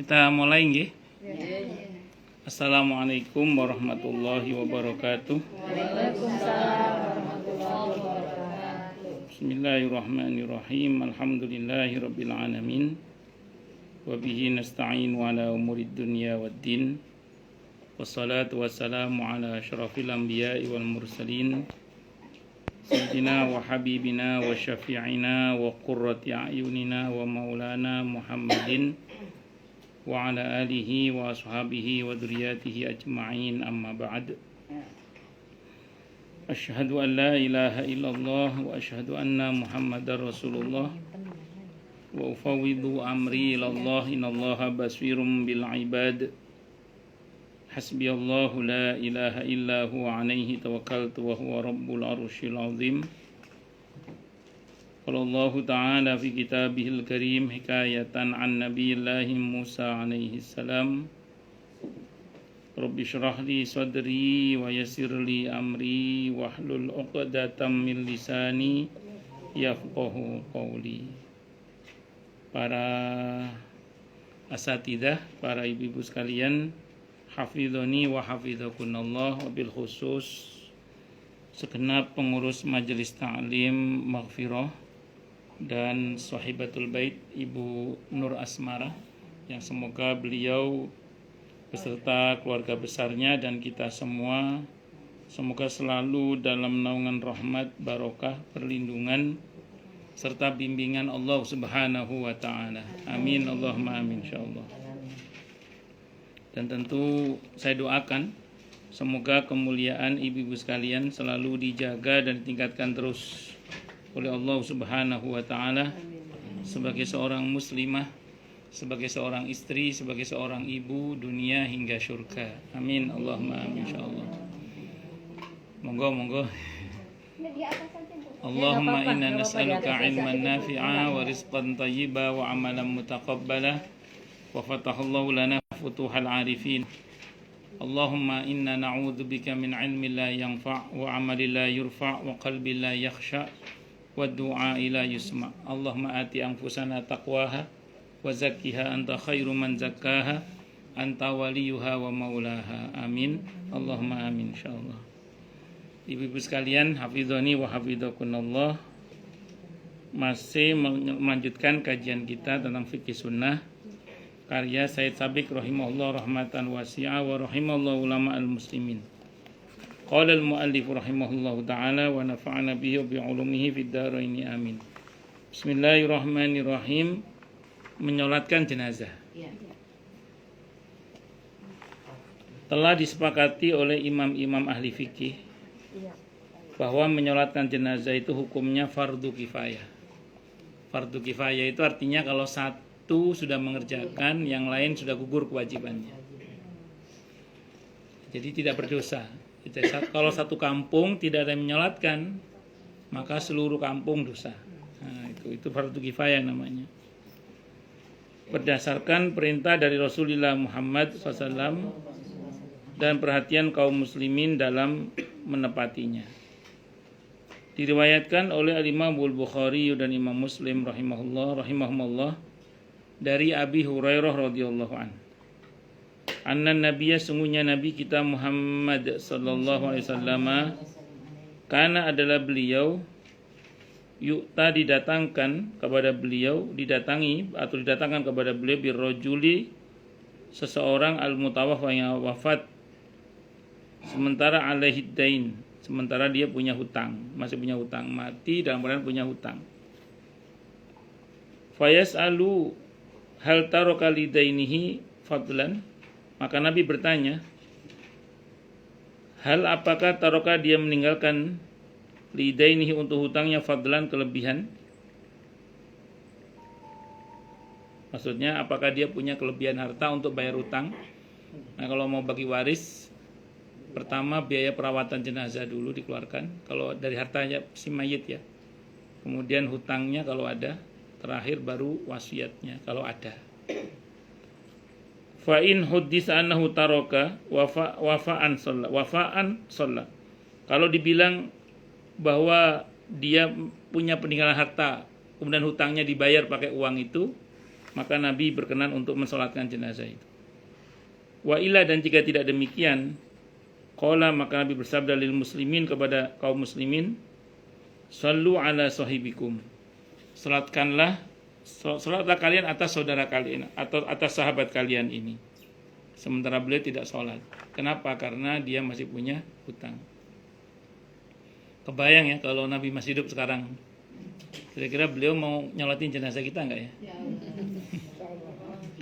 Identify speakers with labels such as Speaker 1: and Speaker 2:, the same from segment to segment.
Speaker 1: Kita mulai nggih.
Speaker 2: Ya.
Speaker 1: Assalamualaikum warahmatullahi wabarakatuh.
Speaker 2: Waalaikumsalam warahmatullahi wabarakatuh.
Speaker 1: Bismillahirrahmanirrahim. Alhamdulillahirabbil alamin. Wa bihi nasta'in ala umurid dunya waddin. Wassalatu wassalamu ala asyrafil anbiya'i wal mursalin. Sayyidina wa habibina wa syafi'ina wa qurrati a'yunina wa maulana Muhammadin wa ala alihi wa ashabihi wa dzurriyyatihi ajma'in, amma ba'd. Asyhadu an la ilaha illallah wa asyhadu anna Muhammadar Rasulullah wa ufawwidu amri ilallah innallaha basirum bil ibad. Hasbiyallahu la ilaha illa huwa alaihi tawakkaltu wa huwa rabbul arsyil azim. Qala Allah ta'ala fi kitabihil karim hikayatan an nabiyillahi Musa alaihi salam. Rabbi shrah li sadri wa yassir li amri wahlul 'uqdatam min lisani yafqahu qawli. Para asatidzah, para ibu-ibu sekalian, hafidhoni wa hafidhakunallah, wabil khusus segenap pengurus majelis ta'lim maghfirah dan sahibatul bait Ibu Nur Asmara, yang semoga beliau beserta keluarga besarnya dan kita semua semoga selalu dalam naungan rahmat, barokah, perlindungan serta bimbingan Allah Subhanahu wa taala. Amin Allahumma amin insyaallah. Dan tentu saya doakan semoga kemuliaan ibu-ibu sekalian selalu dijaga dan ditingkatkan terus oleh Allah Subhanahu wa taala sebagai seorang muslimah, sebagai seorang istri, sebagai seorang ibu, dunia hingga surga. Amin Allahumma amin insyaallah. Monggo. Allahumma inna nas'aluka ilman nafi'a wa rizqan thayyiba wa amalan mutaqabbala wa fatahallahu lana futuhal arifin. Allahumma inna na'udzubika min ilmin la yanfa' wa amalin la yurfa' wa qalbin la yakhsha' wa du'a ila yusma. Allahumma ati anfusana taqwaha wa zakkiha anta khairu man zakkaha anta waliyuha wa maulaha. Amin Allahumma amin insyaallah. Ibu-ibu sekalian, hafidhoni wa hafidhakunallah, masih melanjutkan kajian kita tentang fikih sunnah karya Said Sabiq rahimahullah rahmatan wasi'ah wa rahimallahu ulama al-muslimin. Qala al-muallif rahimahullahu ta'ala wa nafa'ana bihi wa bi'ulumihi fid dharaini amin. Bismillahirrahmanirrahim. Menyolatkan jenazah. Telah disepakati oleh imam-imam ahli fikih bahwa menyolatkan jenazah itu hukumnya fardu kifayah. Fardu kifayah itu artinya kalau satu sudah mengerjakan, yang lain sudah gugur kewajibannya. Jadi tidak berdosa. Kalau satu kampung tidak ada yang menyolatkan, maka seluruh kampung dosa. Nah, itu fardu kifayah namanya. Berdasarkan perintah dari Rasulullah Muhammad SAW dan perhatian kaum muslimin dalam menepatinya. Diriwayatkan oleh Imam Al-Bukhari dan Imam Muslim rahimahumullah dari Abi Hurairah radhiyallahu an. Anna nabiyya, sungguhnya nabi kita Muhammad sallallahu alaihi wasallam, karena adalah beliau yu'ta didatangkan kepada beliau, didatangkan kepada beliau birrajuli, seseorang al-mutawafa yang wafat sementara alaihi dain, sementara dia punya hutang, masih punya hutang, mati dalam keadaan punya hutang. Fayas'alu hal taraka lidainihi fadlan, maka Nabi bertanya, hal apakah taraka dia meninggalkan lidainihi untuk hutangnya fadlan, kelebihan? Maksudnya apakah dia punya kelebihan harta untuk bayar hutang? Nah, kalau mau bagi waris, pertama biaya perawatan jenazah dulu dikeluarkan, kalau dari hartanya si mayit ya. Kemudian hutangnya kalau ada, terakhir baru wasiatnya kalau ada. Fa in huddisa annahu taraka wafa'an shalla. Kalau dibilang bahwa dia punya peninggalan harta, kemudian hutangnya dibayar pakai uang itu, maka Nabi berkenan untuk mensolatkan jenazah itu. Wa illa, dan jika tidak demikian, qala, maka Nabi bersabda lil muslimin, kepada kaum muslimin, sallu ala sahibikum, salatlah kalian atas saudara kalian atau atas sahabat kalian ini, sementara beliau tidak sholat. Kenapa? Karena dia masih punya hutang. Kebayang ya kalau Nabi masih hidup sekarang, kira-kira beliau mau nyolatin jenazah kita enggak ya?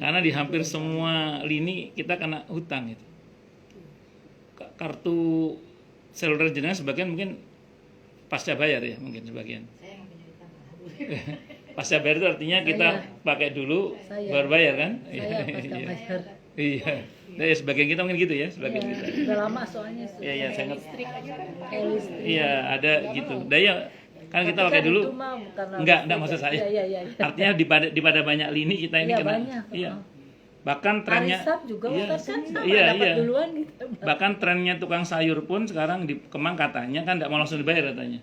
Speaker 1: Karena di hampir semua lini kita kena hutang itu. Kartu seluler jenazah sebagian mungkin pasca bayar ya, mungkin sebagian. Pasca bayar itu artinya kita pakai dulu baru bayar kan?
Speaker 2: Saya pasca bayar.
Speaker 1: Iya. Nah, ya, sebagian kita mungkin gitu ya, sebagian kita.
Speaker 2: Udah lama soalnya.
Speaker 1: Iya, sangat.
Speaker 2: Listrik.
Speaker 1: Iya, ada gitu. Daya kan kita pakai dulu. Enggak maksud saya.
Speaker 2: Iya.
Speaker 1: Artinya di pada banyak lini kita ini kena.
Speaker 2: Banyak.
Speaker 1: Iya. Bahkan trennya
Speaker 2: Arisan juga kan
Speaker 1: iya.
Speaker 2: duluan gitu.
Speaker 1: Bahkan trennya tukang sayur pun sekarang di Kemang katanya kan enggak mau langsung dibayar katanya.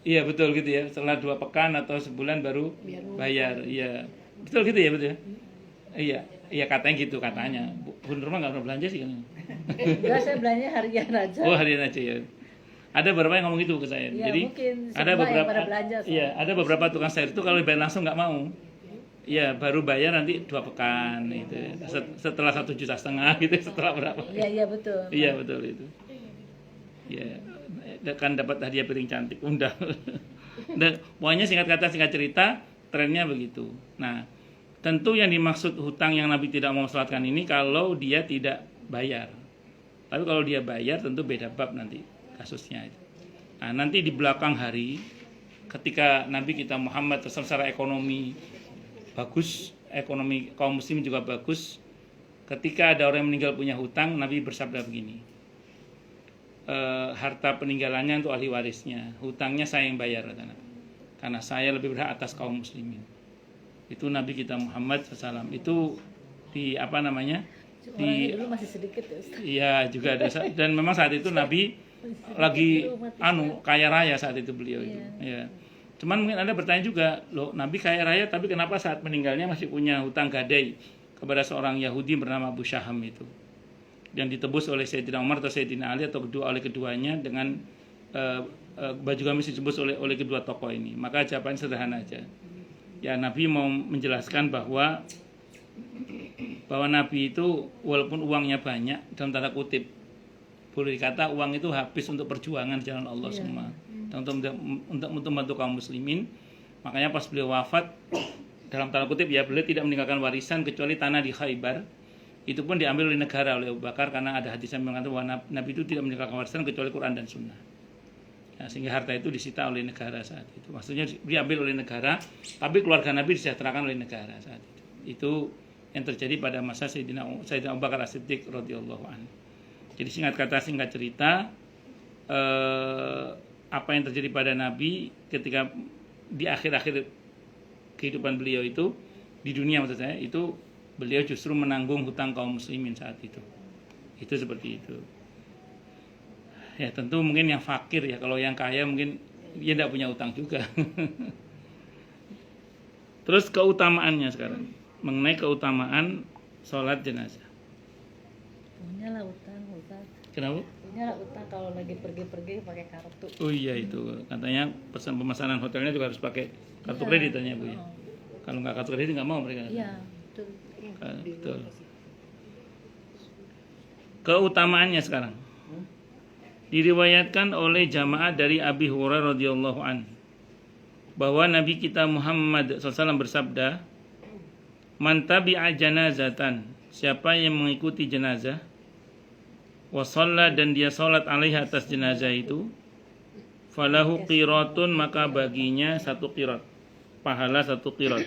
Speaker 1: Iya, betul gitu ya. Setelah 2 pekan atau sebulan baru bayar. Iya. Betul gitu ya, betul ya? Iya katanya gitu katanya. Bu Nurma nggak pernah belanja sih kan?
Speaker 2: Enggak, saya belanja harian aja.
Speaker 1: Oh, harian aja ya. Ada beberapa yang ngomong gitu ke saya.
Speaker 2: Ya,
Speaker 1: jadi ada beberapa
Speaker 2: belanja,
Speaker 1: iya, ada beberapa tukang sayur itu kalau dibayar langsung nggak mau. Iya, baru bayar nanti 2 pekan gitu. Setelah 1,5 juta gitu, setelah berapa?
Speaker 2: Iya betul.
Speaker 1: Iya betul itu. Iya, kan dapat hadiah piring cantik undang. Dan pokoknya singkat kata singkat cerita trennya begitu. Nah, tentu yang dimaksud hutang yang Nabi tidak mau salatkan ini kalau dia tidak bayar. Tapi kalau dia bayar tentu beda bab nanti kasusnya itu. Nah, nanti di belakang hari ketika Nabi kita Muhammad secara ekonomi bagus, ekonomi kaum muslim juga bagus, ketika ada orang yang meninggal punya hutang, Nabi bersabda begini, harta peninggalannya untuk ahli warisnya, hutangnya saya yang bayar, karena saya lebih berhak atas kaum muslimin. Itu Nabi kita Muhammad SAW itu di apa namanya di
Speaker 2: dulu masih sedikit ya Ustaz.
Speaker 1: Iya juga ada, dan memang saat itu Nabi lagi kaya raya saat itu beliau itu. Ya. Cuman mungkin Anda bertanya juga, loh Nabi kaya raya tapi kenapa saat meninggalnya masih punya hutang gadai kepada seorang Yahudi bernama Abu Syaham itu, yang ditebus oleh Sayyidina Umar atau Sayyidina Ali atau oleh keduanya dengan baju gamis ditebus oleh kedua tokoh ini. Maka jawabannya sederhana aja. Ya, Nabi mau menjelaskan bahwa Nabi itu walaupun uangnya banyak, dalam tanda kutip boleh dikata uang itu habis untuk perjuangan di jalan Allah semua, dan untuk membantu kaum muslimin. Makanya pas beliau wafat, dalam tanda kutip ya, beliau tidak meninggalkan warisan kecuali tanah di Khaybar. Itu pun diambil oleh negara, oleh Abu Bakar, karena ada hadis yang mengatakan bahwa Nabi itu tidak meninggalkan warisan kecuali Quran dan Sunnah. Nah, sehingga harta itu disita oleh negara saat itu. Maksudnya diambil oleh negara, tapi keluarga Nabi disejahterakan oleh negara saat itu. Itu yang terjadi pada masa Sayyidina Abu Bakar As-Siddiq radhiyallahu anhu. Jadi singkat kata singkat cerita, apa yang terjadi pada Nabi ketika di akhir-akhir kehidupan beliau itu di dunia, maksud saya, itu beliau justru menanggung hutang kaum muslimin saat itu. Itu seperti itu. Ya tentu mungkin yang fakir ya, kalau yang kaya mungkin dia tidak punya utang juga. Terus keutamaannya sekarang, mengenai keutamaan sholat jenazah.
Speaker 2: Punya lah utang.
Speaker 1: Kenapa?
Speaker 2: Punya lah utang kalau lagi pergi-pergi pakai kartu.
Speaker 1: Oh iya itu, katanya pemesanan hotelnya juga harus pakai kartu kredit ya Bu ya. Kalau nggak kartu kredit nggak mau mereka.
Speaker 2: Iya, betul.
Speaker 1: Betul. Keutamaannya sekarang. Diriwayatkan oleh jamaah dari Abi Hurairah radhiyallahu an bahwa Nabi kita Muhammad SAW bersabda, "Man tabi'a janazatan," siapa yang mengikuti jenazah, wa shalla, dan dia salat alaihi atas jenazah itu, falahu qiratun, maka baginya 1 qirat, pahala 1 qirat.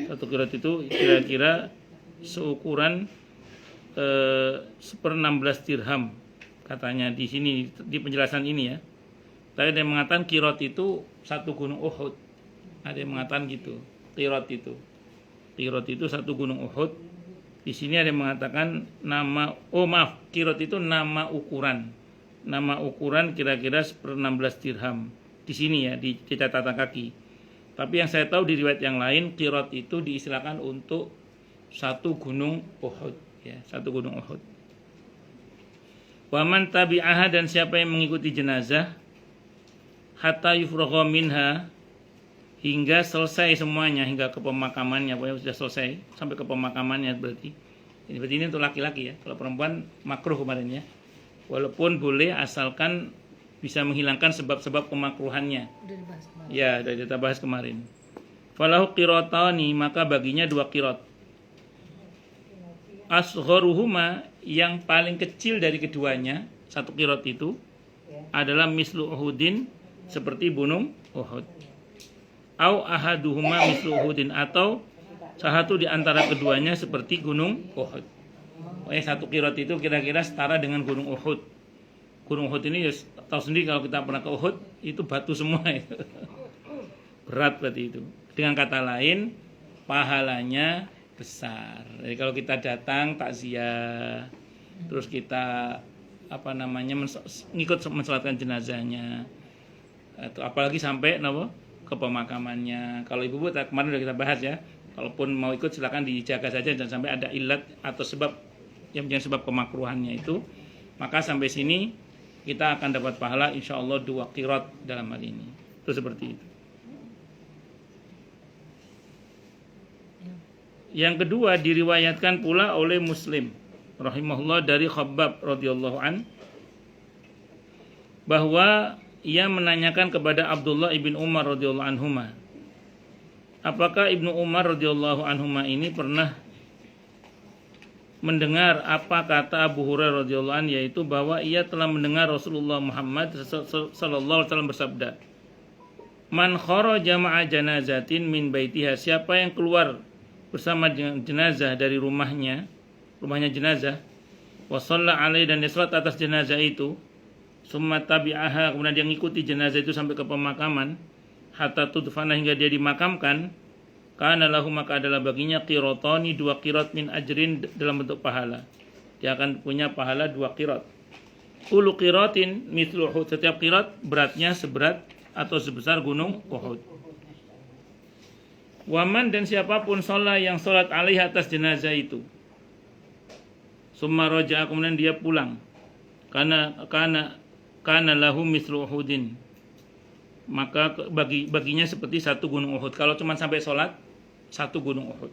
Speaker 1: 1 qirat itu kira-kira seukuran 1/16 dirham. Katanya di sini di penjelasan ini ya. Tapi ada yang mengatakan qirat itu 1 gunung Uhud. Ada yang mengatakan gitu. Qirat itu 1 gunung Uhud. Di sini ada yang mengatakan qirat itu nama ukuran. Nama ukuran kira-kira 1/16 dirham. Di sini ya di catatan kaki. Tapi yang saya tahu di riwayat yang lain qirat itu diistilahkan untuk satu gunung Uhud, ya, satu gunung Uhud. Waman tabi'aha, dan siapa yang mengikuti jenazah hatta yufragha minha, hingga selesai semuanya, hingga ke pemakamannya, pokoknya sudah selesai sampai ke pemakamannya berarti. Berarti ini untuk laki-laki ya. Kalau perempuan makruh kemarin ya. Walaupun boleh asalkan bisa menghilangkan sebab-sebab kemakruhannya.
Speaker 2: Udah dibahas kemarin.
Speaker 1: Ya, sudah kita bahas kemarin. Falahu qiratani, maka baginya 2 qirat. Asgharuhuma, yang paling kecil dari keduanya, 1 qirat itu adalah mislu Uhudin, seperti gunung Uhud. Au ahaduhuma mislu Uhudin, atau salah satu di antara keduanya seperti gunung Uhud. Pokoknya 1 qirat itu kira-kira setara dengan gunung Uhud. Gunung Uhud ini ya, tahu sendiri kalau kita pernah ke Uhud, itu batu semua itu. Berat berarti itu. Dengan kata lain, pahalanya besar. Jadi kalau kita datang takziah, terus kita ngikut mensalatkan jenazahnya, atau apalagi sampai ke pemakamannya. Kalau ibu kemarin sudah kita bahas ya, kalaupun mau ikut silakan dijaga saja, jangan sampai ada ilat atau sebab yang menjadi sebab kemakruhannya itu. Maka sampai sini kita akan dapat pahala insyaallah 2 qirat dalam hal ini. Itu seperti itu. Yang kedua, diriwayatkan pula oleh Muslim rahimahullah dari Khabbab radhiyallahu an, bahwa ia menanyakan kepada Abdullah ibn Umar radhiyallahu anhuma, apakah Ibnu Umar radhiyallahu anhuma ini pernah mendengar apa kata Abu Hurairah radhiyallahu anhu, yaitu bahwa ia telah mendengar Rasulullah Muhammad sallallahu alaihi wasallam bersabda, "Man kharaja ma'a janazatin min baitiha," siapa yang keluar bersama jenazah dari rumahnya jenazah, wa shalla alaihi, dan dia salat atas jenazah itu, summa tabi'aha, kemudian dia mengikuti jenazah itu sampai ke pemakaman, hatta tudfana, hingga dia dimakamkan, kana lahu, maka adalah baginya qiratani, 2 qirat min ajrin, dalam bentuk pahala. Dia akan punya pahala 2 qirat. Kullu qiratin mithlu Uhud, setiap qirat beratnya seberat atau sebesar gunung Uhud. Waman, dan siapapun sholat yang sholat alaihi, atas jenazah itu, summa raja'a, kemudian dia pulang, kana lahu mithlu Uhudin, maka baginya seperti 1 gunung Uhud. Kalau cuma sampai sholat, 1 gunung Uhud.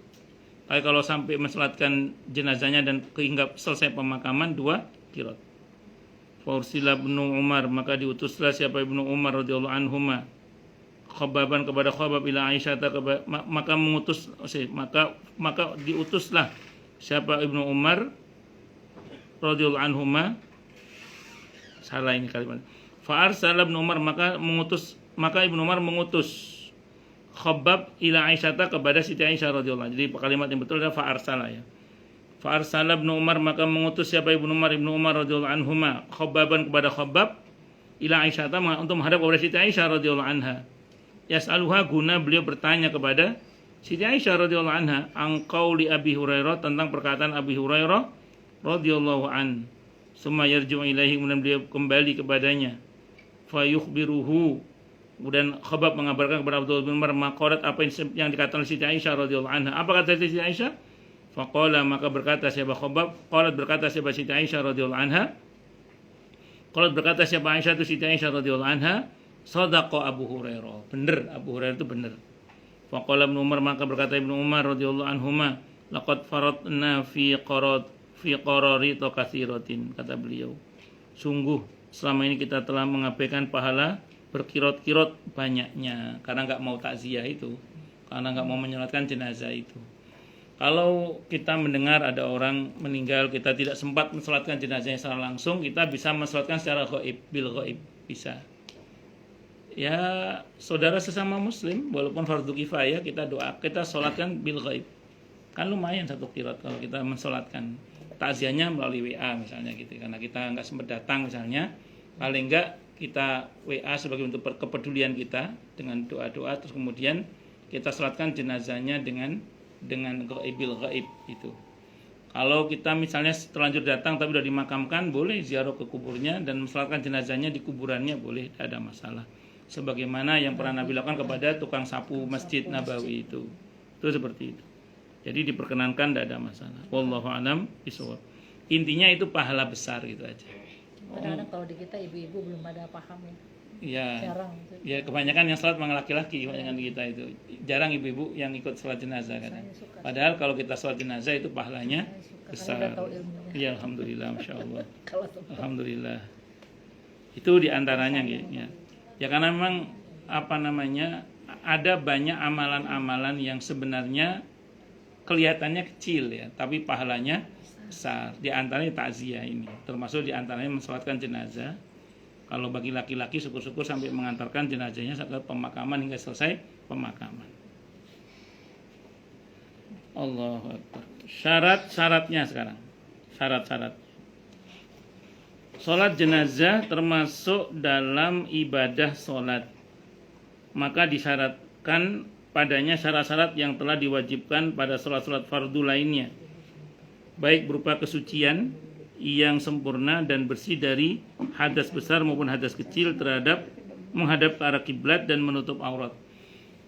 Speaker 1: Tapi kalau sampai mensolatkan jenazahnya dan hingga selesai pemakaman, 2 qirat. Faursila ibnu Umar, maka diutuslah siapa Ibnu Umar radhiyallahu anhuma, Khababan kepada Khabab, ila Aisyah, maka diutuslah siapa Ibnu Umar radhiyallahu anhuma, salah ini kalimat, fa arsala Ibnu Umar, maka Ibnu Umar mengutus Khabbab ila Aisyah, kepada Siti Aisyah radhiyallahu anha. Jadi kalimat yang betul adalah fa arsala ya. Fa arsala Ibnu Umar, maka mengutus siapa Ibnu Umar radhiyallahu anhuma, Khabbaban kepada Khabbab, ila Aisyah, untuk menghadap kepada Siti Aisyah radhiyallahu anha. Yas'aluha, guna beliau bertanya kepada Siti Aisyah radhiyallahu anha, an qauli Abi Hurairah, tentang perkataan Abi Hurairah radhiyallahu an. Summa yarji'u ilaihi, kemudian beliau kembali kepadanya. Fa yukhbiruhu, kemudian Khabbab mengabarkan kepada Abdullah bin Umar maqalat, apa yang dikatakan Siti Aisyah radhiyallahu anha. Apa kata Siti Aisyah? Faqala, maka berkata siapa Khabbab, qalat berkata siapa Siti Aisyah radhiyallahu anha, qalat berkata siapa Aisyah itu Siti Aisyah radhiyallahu anha, shadaqa Abu Hurairah, benar, Abu Hurairah itu benar. Faqala Ibnu Umar, maka berkata Ibnu Umar radhiyallahu anhuma, laqad faradna fi qararita katsiratin, kata beliau, sungguh selama ini kita telah mengabaikan pahala berkirot-kirot banyaknya, karena enggak mau takziah itu, karena enggak mau menyolatkan jenazah itu. Kalau kita mendengar ada orang meninggal, kita tidak sempat mensolatkan jenazahnya secara langsung, kita bisa mensolatkan secara ghaib, bil ghaib, bisa. Ya, saudara sesama muslim, walaupun fardu kifayah, kita solatkan bil ghaib. Kan lumayan 1 qirat kalau kita mensolatkan. Takziahnya melalui WA misalnya gitu, karena kita enggak sempat datang misalnya, paling enggak kita WA sebagai bentuk kepedulian kita dengan doa-doa, terus kemudian kita solatkan jenazahnya dengan bil ghaib itu. Kalau kita misalnya terlanjur datang tapi sudah dimakamkan, boleh ziarah ke kuburnya dan mensolatkan jenazahnya di kuburannya, boleh, tidak ada masalah. sebagaimana yang pernah Nabi lakukan kepada tukang sapu Masjid Nabawi itu seperti itu. Jadi diperkenankan, tidak ada masalah. Wallahu a'lam bishawab. Intinya itu pahala besar gitu aja.
Speaker 2: Kadang-kadang kalau di kita ibu-ibu belum pada paham ya.
Speaker 1: Ya,
Speaker 2: Jarang.
Speaker 1: ya kebanyakan yang sholat memang laki-laki, kebanyakan kita itu jarang ibu-ibu yang ikut sholat jenazah kan.
Speaker 2: Saya suka.
Speaker 1: Padahal kalau kita sholat jenazah itu pahalanya
Speaker 2: Saya suka, karena
Speaker 1: besar.
Speaker 2: udah tahu ilmunya.
Speaker 1: Ya alhamdulillah, masya Allah.
Speaker 2: Kalau sempat.
Speaker 1: Alhamdulillah. Itu diantaranya ya. Ya karena memang ada banyak amalan-amalan yang sebenarnya kelihatannya kecil ya, tapi pahalanya besar. Di antaranya takziah ini, termasuk di antaranya mensolatkan jenazah. Kalau bagi laki-laki syukur-syukur sampai mengantarkan jenazahnya sampai pemakaman hingga selesai pemakaman. Allahu Akbar. Syarat-syaratnya sekarang. Syarat-syarat. Salat jenazah termasuk dalam ibadah salat. Maka disyaratkan padanya syarat-syarat yang telah diwajibkan pada salat-salat fardu lainnya. Baik berupa kesucian yang sempurna dan bersih dari hadas besar maupun hadas kecil terhadap menghadap ke arah kiblat dan menutup aurat.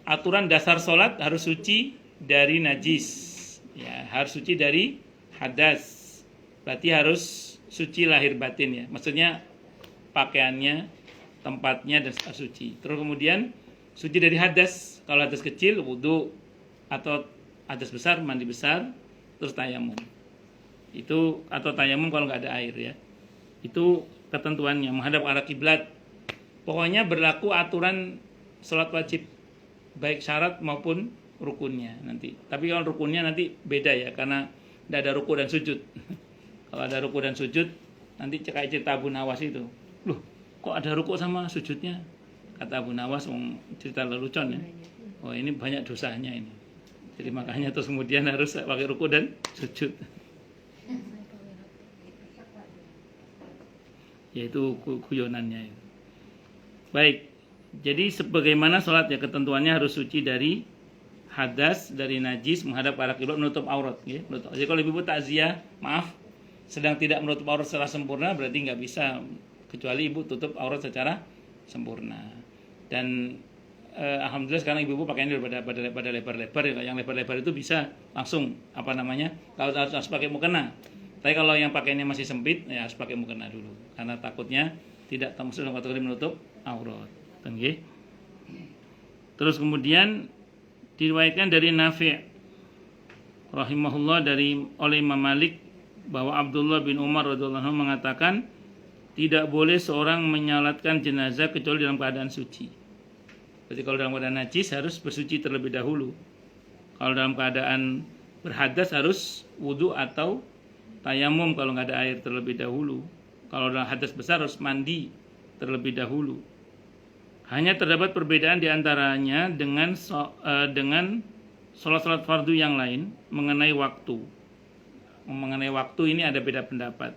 Speaker 1: Aturan dasar salat harus suci dari najis. Ya, harus suci dari hadas. Berarti harus suci lahir batin ya. Maksudnya pakaiannya, tempatnya dan suci. Terus kemudian suci dari hadas. Kalau hadas kecil wudu, atau hadas besar mandi besar, terus tayamum. Itu atau tayamum kalau nggak ada air ya. Itu ketentuannya menghadap arah kiblat. Pokoknya berlaku aturan sholat wajib baik syarat maupun rukunnya nanti. Tapi kalau rukunnya nanti beda ya karena tidak ada ruku dan sujud. Kalau ada ruku dan sujud nanti kayak cerita Abu Nawas itu. Loh, kok ada ruku sama sujudnya? Kata Abu Nawas cerita lelucon ya. Oh ini banyak dosanya ini. Jadi makanya terus kemudian harus pakai ruku dan sujud. Yaitu guyonannya. Baik, jadi sebagaimana sholat ya ketentuannya harus suci dari hadas, dari najis, menghadap arah kiblat, menutup aurat. Ya. Jadi kalau ibu takziah, maaf, sedang tidak menutup aurat secara sempurna, berarti nggak bisa kecuali ibu tutup aurat secara sempurna. Dan alhamdulillah sekarang ibu-ibu pakainya pada lebar-lebar ya. Yang lebar-lebar itu bisa langsung kalau harus pakai mukena. Tapi kalau yang pakainya masih sempit ya harus pakai mukena dulu karena takutnya tidak termasuk dalam kategori menutup aurat. Okay. Terus kemudian diriwayatkan dari Nafi' rahimahullah oleh Imam Malik bahwa Abdullah bin Umar radhiyallahu anhu mengatakan tidak boleh seorang menyalatkan jenazah kecuali dalam keadaan suci. Jadi kalau dalam keadaan najis harus bersuci terlebih dahulu. Kalau dalam keadaan berhadas harus wudu atau tayamum kalau nggak ada air terlebih dahulu. Kalau dalam hadas besar harus mandi terlebih dahulu. Hanya terdapat perbedaan diantaranya dengan sholat-sholat fardu yang lain mengenai waktu. Mengenai waktu ini ada beda pendapat.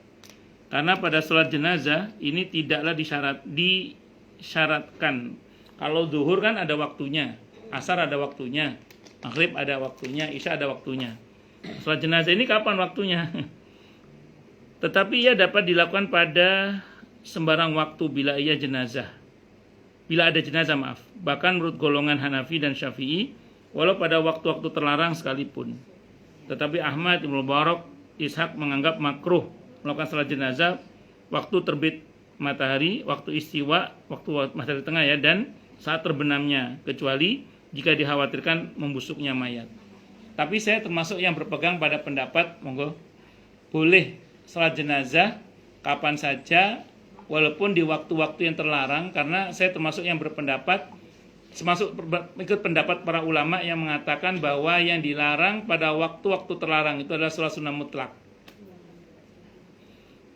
Speaker 1: Karena pada sholat jenazah ini tidaklah disyaratkan. Kalau zuhur kan ada waktunya, asar ada waktunya, maghrib ada waktunya, isya ada waktunya. Sholat jenazah ini kapan waktunya? Tetapi ia dapat dilakukan pada sembarang waktu bila ia jenazah. Bila ada jenazah maaf. Bahkan menurut golongan Hanafi dan Syafi'i, walau pada waktu-waktu terlarang sekalipun. Tetapi Ahmad, Ibnu Mubarak, Ishaq menganggap makruh melakukan salat jenazah waktu terbit matahari, waktu istiwa, waktu matahari tengah ya, dan saat terbenamnya, kecuali jika dikhawatirkan membusuknya mayat. Tapi saya termasuk yang berpegang pada pendapat monggo boleh salat jenazah kapan saja walaupun di waktu-waktu yang terlarang, karena saya termasuk yang berpendapat ikut pendapat para ulama yang mengatakan bahwa yang dilarang pada waktu-waktu terlarang itu adalah sholat sunnah mutlak.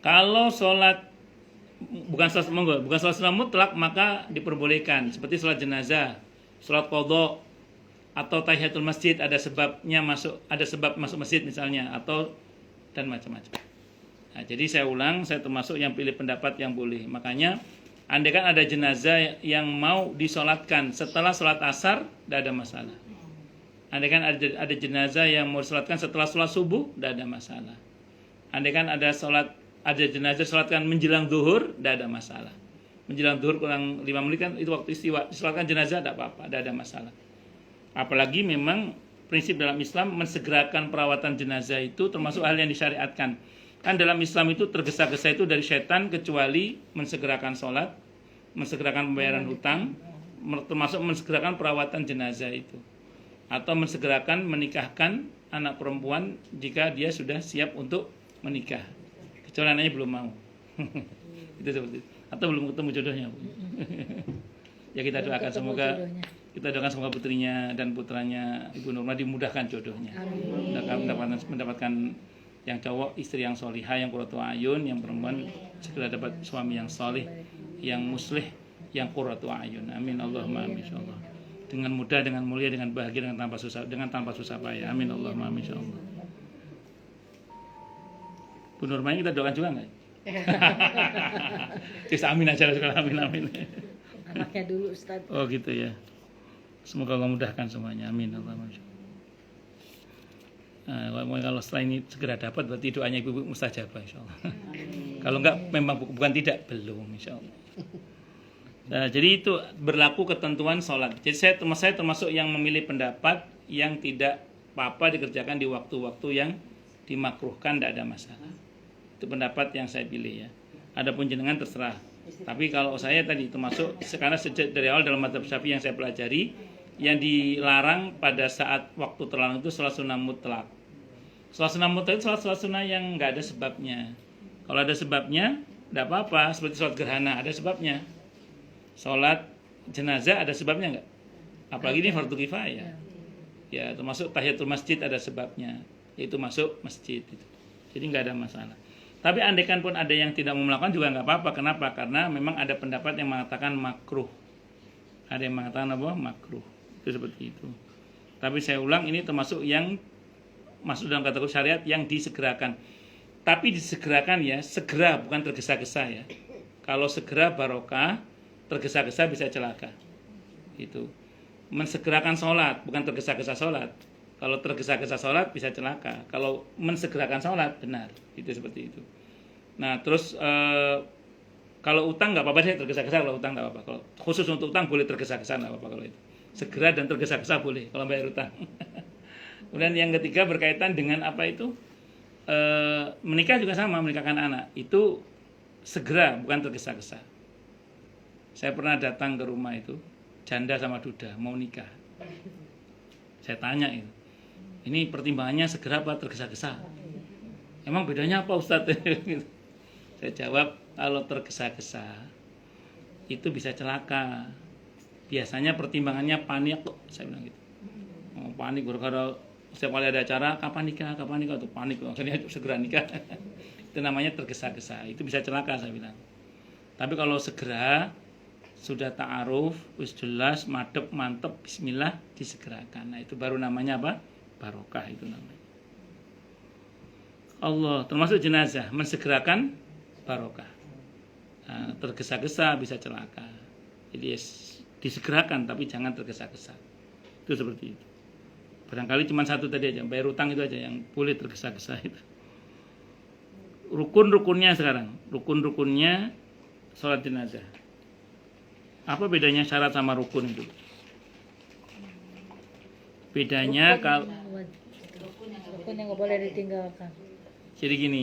Speaker 1: Kalau sholat bukan sholat sunnah mutlak maka diperbolehkan seperti sholat jenazah, sholat qadha atau tahiyatul masjid ada sebab masuk masjid misalnya atau dan macam-macam. Nah, jadi saya ulang, saya termasuk yang pilih pendapat yang boleh. Makanya andaikan ada jenazah yang mau disolatkan setelah sholat asar, tidak ada masalah. Andaikan ada jenazah yang mau disolatkan setelah sholat subuh, tidak ada masalah. Andaikan ada jenazah disolatkan menjelang zuhur, tidak ada masalah. menjelang zuhur kurang 5 menit kan itu waktu istiwa. Disolatkan jenazah tidak apa-apa, tidak ada masalah. Apalagi memang prinsip dalam Islam mensegerakan perawatan jenazah itu termasuk hal yang disyariatkan. Kan dalam Islam itu tergesa-gesa itu dari setan kecuali mensegerakan sholat, mensegerakan pembayaran hutang, termasuk mensegerakan perawatan jenazah itu. Atau mensegerakan menikahkan anak perempuan jika dia sudah siap untuk menikah. Kecuali anaknya belum mau. Itu seperti itu. Atau belum ketemu jodohnya. Ya kita doakan semoga putrinya dan putranya Ibu Nurma dimudahkan jodohnya. Mendapatkan yang cowok istri yang solihah, yang qurratu ayun, yang perempuan segera dapat suami yang solih, yang muslih, yang qurratu ayun. Amin Allahumma amin insyaallah. Dengan mudah, dengan mulia, dengan bahagia, dengan tanpa susah payah. Amin Allahumma amin insyaallah. Bu Nurma kita doakan juga enggak? Terus amin aja sekarang, amin.
Speaker 2: Anaknya dulu Ustaz.
Speaker 1: Oh gitu ya. Semoga Allah mudahkan semuanya. Amin Allahumma amin. Kalau setelah ini segera dapat berarti doanya ibu mustajabah insyaallah. Kalau enggak memang bukan tidak, belum insyaallah. Nah, jadi itu berlaku ketentuan sholat. Jadi saya termasuk yang memilih pendapat yang tidak apa-apa dikerjakan di waktu-waktu yang dimakruhkan, tidak ada masalah. Itu pendapat yang saya pilih ya. Adapun jenengan terserah. Tapi kalau saya tadi termasuk karena sejak dari awal dalam mazhab Syafi'i yang saya pelajari, yang dilarang pada saat waktu terlarang itu sholat sunnah mutlak. Sholat sunnah mutlak itu sholat sunnah yang nggak ada sebabnya. Kalau ada sebabnya, tidak apa-apa. Seperti sholat gerhana ada sebabnya. Sholat jenazah ada sebabnya nggak? Apalagi ini fardu kifayah. Ya termasuk tahiyatul masjid ada sebabnya, yaitu masuk masjid itu. Jadi nggak ada masalah. Tapi andaikan pun ada yang tidak mau melakukan juga nggak apa-apa. Kenapa? Karena memang ada pendapat yang mengatakan makruh. Ada yang mengatakan apa? Makruh. Itu seperti itu. Tapi saya ulang, ini termasuk yang masuk dalam kategori syariat yang disegerakan. Tapi disegerakan ya, segera bukan tergesa-gesa ya. Kalau segera barokah, tergesa-gesa bisa celaka. Itu. Mensegerakan sholat, bukan tergesa-gesa sholat. Kalau tergesa-gesa sholat bisa celaka. Kalau mensegerakan sholat benar, itu seperti itu. Nah terus kalau utang nggak apa-apa sih tergesa-gesa. Kalau utang nggak apa-apa. Kalau khusus untuk utang boleh tergesa-gesa nggak apa-apa kalau itu. Segera dan tergesa-gesa boleh kalau bayar utang. Kemudian yang ketiga berkaitan dengan apa itu menikah juga sama, menikahkan anak itu segera bukan tergesa-gesa. Saya pernah datang ke rumah itu janda sama duda mau nikah. Saya tanya itu. Ini pertimbangannya segera apa tergesa-gesa? Emang bedanya apa Ustadz? Saya jawab, kalau tergesa-gesa itu bisa celaka. Biasanya pertimbangannya panik kok, saya bilang gitu. Oh, panik gara-gara setiap kali ada acara, kapan nikah tuh panik, akhirnya segera nikah. Itu namanya tergesa-gesa. Itu bisa celaka saya bilang. Tapi kalau segera sudah ta'aruf, wis jelas, madep, mantep, bismillah, disegerakan. Nah itu baru namanya apa? Barokah itu namanya. Allah, termasuk jenazah, mensegerakan barokah. Nah, tergesa-gesa bisa celaka. Jadi disegerakan, tapi jangan tergesa-gesa. Itu seperti itu. Barangkali cuma satu tadi aja, bayar utang itu aja yang boleh tergesa-gesa itu. Rukun-rukunnya sekarang, rukun-rukunnya sholat jenazah. Apa bedanya syarat sama rukun itu? Bedanya kalau
Speaker 2: rukun yang nggak boleh ditinggalkan.
Speaker 1: Jadi gini,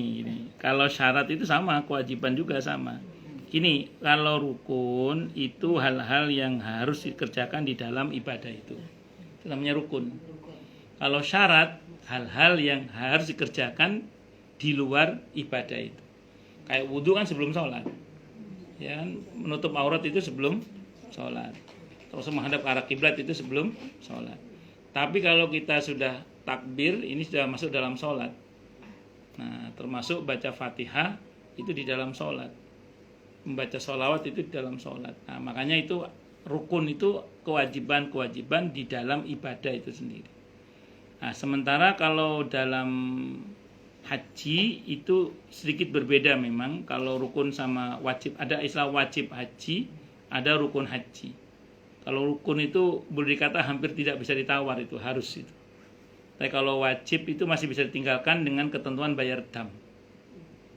Speaker 1: kalau syarat itu sama, kewajiban juga sama. Gini, kalau rukun itu hal-hal yang harus dikerjakan di dalam ibadah itu namanya rukun. Kalau syarat, hal-hal yang harus dikerjakan di luar ibadah itu. Kayak wudhu kan sebelum sholat, ya kan? Menutup aurat itu sebelum sholat. Terus menghadap ke arah kiblat itu sebelum sholat. Tapi kalau kita sudah takbir, ini sudah masuk dalam sholat. Nah, termasuk baca Fatihah itu di dalam sholat. Membaca sholawat itu di dalam sholat. Nah, makanya itu rukun itu kewajiban-kewajiban di dalam ibadah itu sendiri. Nah, sementara kalau dalam haji itu sedikit berbeda memang. Kalau rukun sama wajib, ada istilah wajib haji, ada rukun haji. Kalau rukun itu boleh dikata hampir tidak bisa ditawar, itu harus itu. Tapi kalau wajib itu masih bisa ditinggalkan dengan ketentuan bayar dam.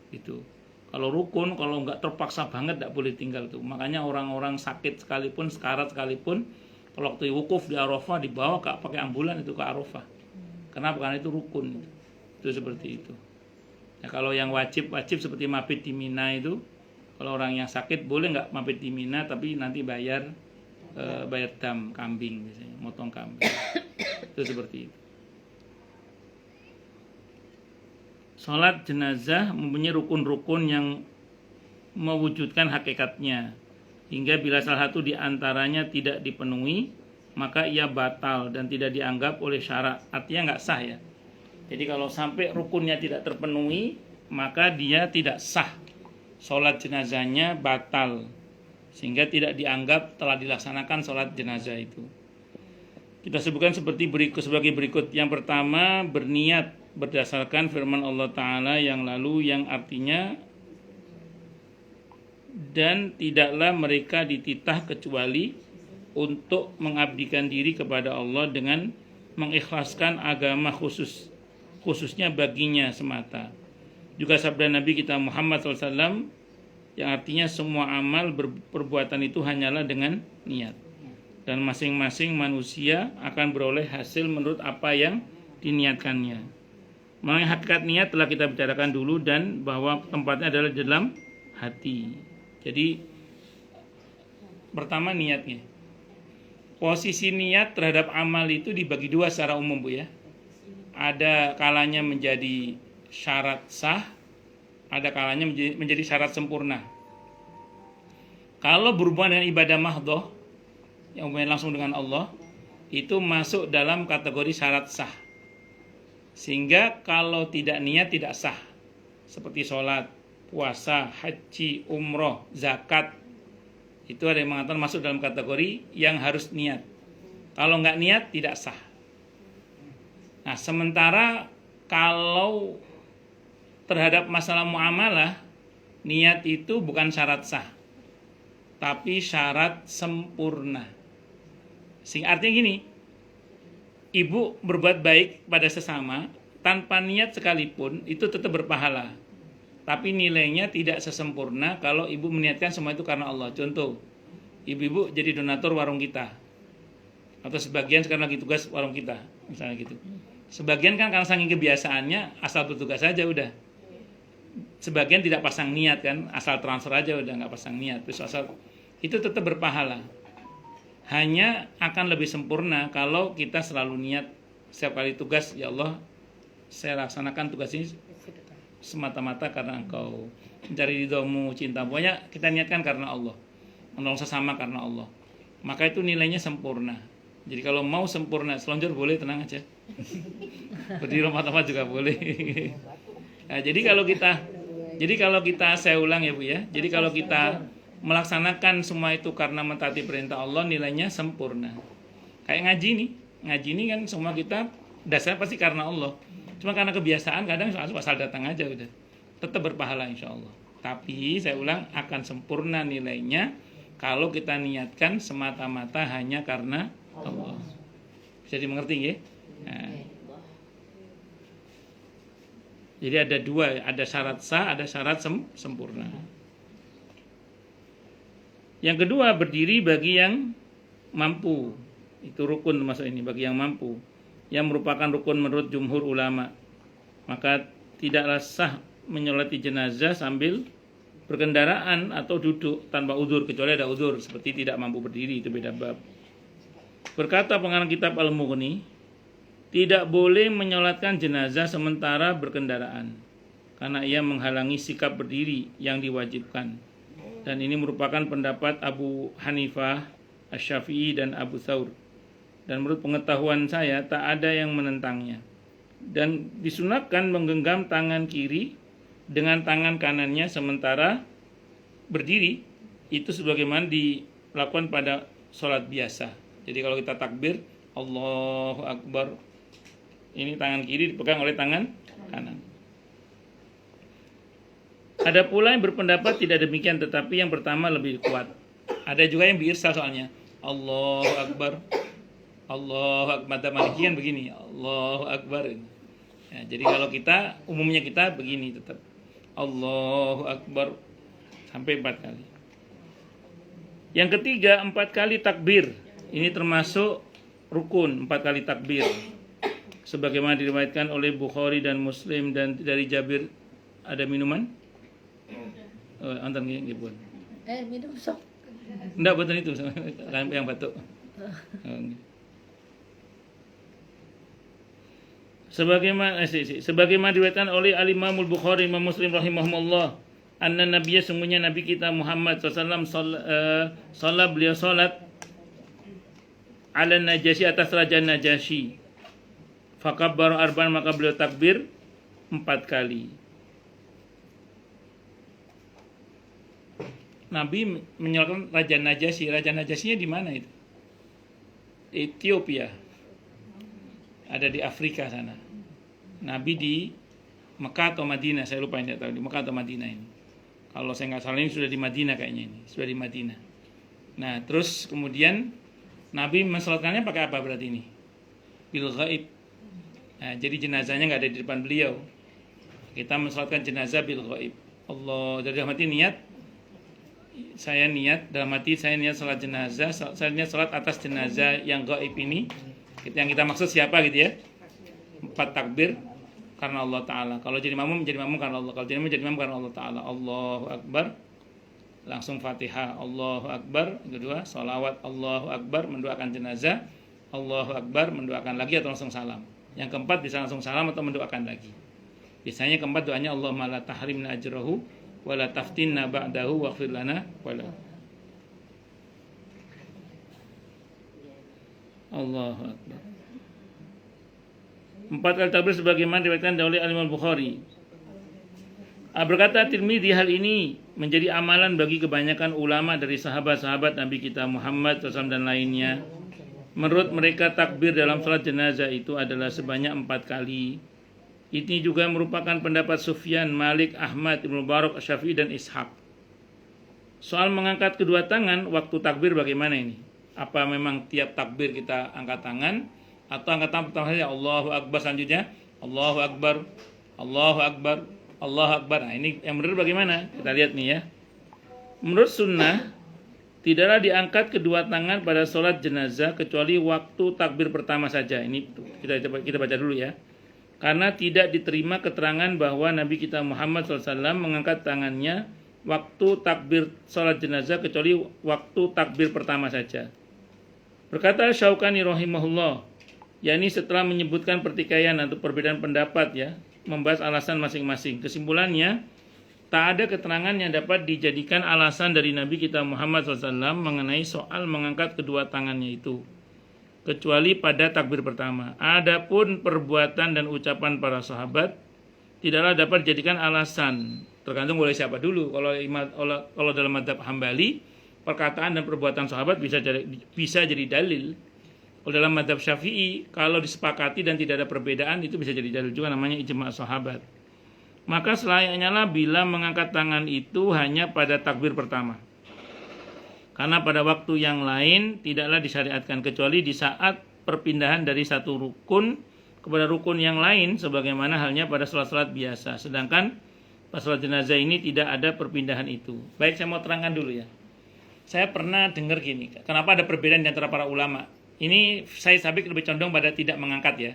Speaker 1: Itu. Kalau rukun, kalau nggak terpaksa banget nggak boleh tinggal tuh. Makanya orang-orang sakit sekalipun, sekarat sekalipun, kalau waktu wukuf di Arafah dibawa pakai ambulan itu ke Arafah. Kenapa? Karena itu rukun. Itu seperti itu. Ya, kalau yang wajib seperti mabit di Mina itu, kalau orang yang sakit boleh nggak mabit di Mina, tapi nanti bayar dam kambing biasanya, motong kambing. Itu seperti itu. Sholat jenazah mempunyai rukun-rukun yang mewujudkan hakikatnya, hingga bila salah satu di antaranya tidak dipenuhi, maka ia batal dan tidak dianggap oleh syarak. Artinya nggak sah ya. Jadi kalau sampai rukunnya tidak terpenuhi, maka dia tidak sah. Sholat jenazahnya batal, sehingga tidak dianggap telah dilaksanakan sholat jenazah itu. Kita sebutkan sebagai berikut. Yang pertama, berniat berdasarkan firman Allah Ta'ala yang lalu, yang artinya, dan tidaklah mereka dititah kecuali untuk mengabdikan diri kepada Allah dengan mengikhlaskan agama khususnya baginya semata. Juga sabda Nabi kita Muhammad SAW yang artinya semua amal perbuatan itu hanyalah dengan niat, dan masing-masing manusia akan beroleh hasil menurut apa yang diniatkannya. Mengenai hakikat niat telah kita bicarakan dulu, dan bahwa tempatnya adalah dalam hati. Jadi pertama niatnya. Posisi niat terhadap amal itu dibagi dua secara umum Bu ya. Ada kalanya menjadi syarat sah, ada kalanya menjadi syarat sempurna. Kalau berhubungan dengan ibadah mahdhah yang hubungan langsung dengan Allah, itu masuk dalam kategori syarat sah. Sehingga kalau tidak niat tidak sah. Seperti sholat, puasa, haji, umroh, zakat, itu ada yang mengatakan masuk dalam kategori yang harus niat. Kalau nggak niat tidak sah. Nah, sementara kalau terhadap masalah muamalah, niat itu bukan syarat sah, tapi syarat sempurna. Sehingga artinya gini, ibu berbuat baik pada sesama tanpa niat sekalipun itu tetap berpahala. Tapi nilainya tidak sesempurna kalau ibu meniatkan semua itu karena Allah. Contoh, ibu-ibu jadi donatur warung kita, atau sebagian sekarang lagi tugas warung kita, misalnya gitu. Sebagian kan karena saking kebiasaannya asal bertugas saja udah. Sebagian tidak pasang niat kan, asal transfer aja udah, nggak pasang niat. Terus asal itu tetap berpahala. Hanya akan lebih sempurna kalau kita selalu niat setiap kali tugas, ya Allah, saya laksanakan tugas ini semata-mata karena Engkau, mencari ridhomu, cinta. Pokoknya kita niatkan karena Allah, menolong sesama karena Allah. Maka itu nilainya sempurna. Jadi kalau mau sempurna, selonjor boleh, tenang aja. Berdiri lompat-lompat juga boleh. Nah, jadi kalau kita saya ulang ya Bu ya. Jadi kalau kita melaksanakan semua itu karena mentaati perintah Allah, nilainya sempurna. Kayak ngaji ini kan semua kita dasarnya pasti karena Allah. Cuma karena kebiasaan kadang asal datang aja udah. Tetap berpahala insya Allah. Tapi saya ulang, akan sempurna nilainya kalau kita niatkan semata-mata hanya karena Allah. Bisa dimengerti ya? Nah. Jadi ada dua, ada syarat sah, ada syarat sempurna. Yang kedua, berdiri bagi yang mampu. Itu rukun termasuk ini, bagi yang mampu, yang merupakan rukun menurut jumhur ulama. Maka tidaklah sah menyolati jenazah sambil berkendaraan atau duduk tanpa udzur, kecuali ada udzur seperti tidak mampu berdiri, itu beda bab. Berkata pengarang kitab Al-Mughni, tidak boleh menyolatkan jenazah sementara berkendaraan, karena ia menghalangi sikap berdiri yang diwajibkan. Dan ini merupakan pendapat Abu Hanifah, Asy-Syafi'i, dan Abu Thawr. Dan menurut pengetahuan saya tak ada yang menentangnya. Dan disunatkan menggenggam tangan kiri dengan tangan kanannya sementara berdiri, itu sebagaimana dilakukan pada sholat biasa. Jadi kalau kita takbir, Allahu Akbar, ini tangan kiri dipegang oleh tangan kanan. Ada pula yang berpendapat tidak demikian, tetapi yang pertama lebih kuat. Ada juga yang biirsal soalnya, Allahu Akbar, Allahu Akbar. Malikian begini, Allahu Akbar. Ya, jadi kalau kita umumnya kita begini tetap Allahu Akbar, sampai 4 kali. Yang ketiga, 4 kali takbir. Ini termasuk rukun, 4 kali takbir. Sebagaimana diriwayatkan oleh Bukhari dan Muslim, dan dari Jabir. Ada minuman? Antar ngibun.
Speaker 2: Minum sok.
Speaker 1: Enggak, betul itu yang batuk. Sebagaimana diriwayatkan oleh Al-Imam Al-Bukhari, Imam Muslim rahimahumullah, anna nabiyya, sungguhnya nabi kita Muhammad SAW salat, beliau salat ala Najasyi, atas raja Najasyi. Fakabbaru arba'an, maka beliau takbir 4 kali. Nabi menyolatkan raja Najasyi. Raja Najasyinya di mana itu? Ethiopia. Ada di Afrika sana. Nabi di Mekah atau Madinah, saya lupa, tidak tahu di Mekah atau Madinah ini. Kalau saya nggak salah ini sudah di Madinah kayaknya ini, sudah di Madinah. Nah, terus kemudian Nabi mensalatkannya pakai apa berarti ini? Bil ghaib. Nah, jadi jenazahnya nggak ada di depan beliau. Kita mensalatkan jenazah bil ghaib. Allah, dari dalam hati niat, saya niat salat jenazah, saya niat salat atas jenazah yang gaib ini. Yang kita maksud siapa gitu ya? 4 takbir karena Allah Ta'ala. Kalau jadi makmum karena Allah. Kalau jadi makmum karena Allah Ta'ala. Allahu Akbar, langsung Fatihah. Allahu Akbar, kedua sholawat. Allahu Akbar, mendoakan jenazah. Allahu Akbar, mendoakan lagi atau langsung salam. Yang keempat bisa langsung salam atau mendoakan lagi. Biasanya keempat doanya Allahumma la tahrimna ajrahu wa la taftinna ba'dahu waghfir lana wala. Allahu Akbar. 4 kali takbir sebagaimana diriwayatkan oleh Al-Imam Bukhari. Berkata Tirmidzi, hal ini menjadi amalan bagi kebanyakan ulama dari sahabat-sahabat Nabi kita Muhammad SAW dan lainnya. Menurut mereka takbir dalam salat jenazah itu adalah sebanyak 4 kali. Ini juga merupakan pendapat Sufyan, Malik, Ahmad, Ibnu Mubarak, Syafi'i dan Ishaq. Soal mengangkat kedua tangan waktu takbir bagaimana ini? Apa memang tiap takbir kita angkat tangan, atau angkat tangan pertama saja Allahu Akbar, selanjutnya Allahu Akbar, Allahu Akbar, Allahu Akbar. Nah, ini yang benar bagaimana? Kita lihat nih ya. Menurut sunnah, tidaklah diangkat kedua tangan pada sholat jenazah kecuali waktu takbir pertama saja. Ini kita baca dulu ya. Karena tidak diterima keterangan bahwa Nabi kita Muhammad SAW mengangkat tangannya waktu takbir sholat jenazah kecuali waktu takbir pertama saja. Berkata Syaukani rahimahullah, yakni setelah menyebutkan pertikaian atau perbedaan pendapat ya, membahas alasan masing-masing. Kesimpulannya, tak ada keterangan yang dapat dijadikan alasan dari Nabi kita Muhammad SAW mengenai soal mengangkat kedua tangannya itu, kecuali pada takbir pertama. Adapun perbuatan dan ucapan para sahabat tidaklah dapat dijadikan alasan. Tergantung oleh siapa dulu. Kalau dalam mazhab Hambali, perkataan dan perbuatan sahabat bisa jadi dalil. Kalau dalam mazhab Syafi'i, kalau disepakati dan tidak ada perbedaan, itu bisa jadi dalil juga, namanya ijma' sahabat. Maka selayaknya lah bila mengangkat tangan itu hanya pada takbir pertama. Karena pada waktu yang lain tidaklah disyariatkan, kecuali di saat perpindahan dari satu rukun kepada rukun yang lain, sebagaimana halnya pada salat-salat biasa. Sedangkan pada salat jenazah ini tidak ada perpindahan itu. Baik, saya mau terangkan dulu ya. Saya pernah dengar gini, kenapa ada perbedaan di antara para ulama. Ini saya sabik lebih condong pada tidak mengangkat ya.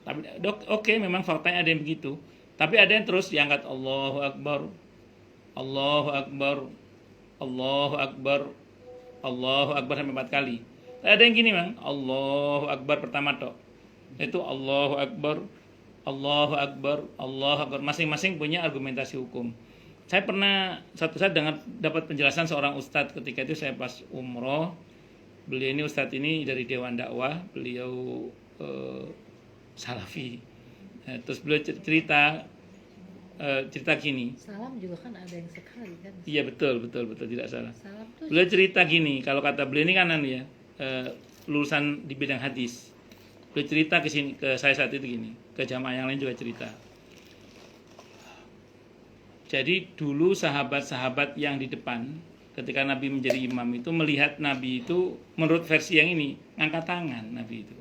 Speaker 1: Tapi oke, memang faktanya ada yang begitu. Tapi ada yang terus diangkat Allahu Akbar, Allahu Akbar, Allahu Akbar, Allahu Akbar sampai 4 kali. Tapi ada yang gini bang, Allahu Akbar pertama tok. Itu Allahu Akbar, Allahu Akbar, Allahu Akbar. Masing-masing punya argumentasi hukum. Saya pernah satu saat dapat penjelasan seorang ustadz ketika itu saya pas umroh. Beliau ini ustadz ini dari Dewan Dakwah, beliau Salafi. Terus beliau cerita gini.
Speaker 2: Salam juga kan ada yang sekali kan?
Speaker 1: Iya betul tidak salah.
Speaker 2: Salam tuh
Speaker 1: Beliau cerita gini, kalau kata beliau ini kanan ya, lulusan di bidang hadis. Beliau cerita ke saya saat itu gini, ke jamaah yang lain juga cerita. Jadi dulu sahabat-sahabat yang di depan ketika Nabi menjadi imam itu melihat Nabi itu menurut versi yang ini ngangkat tangan Nabi itu.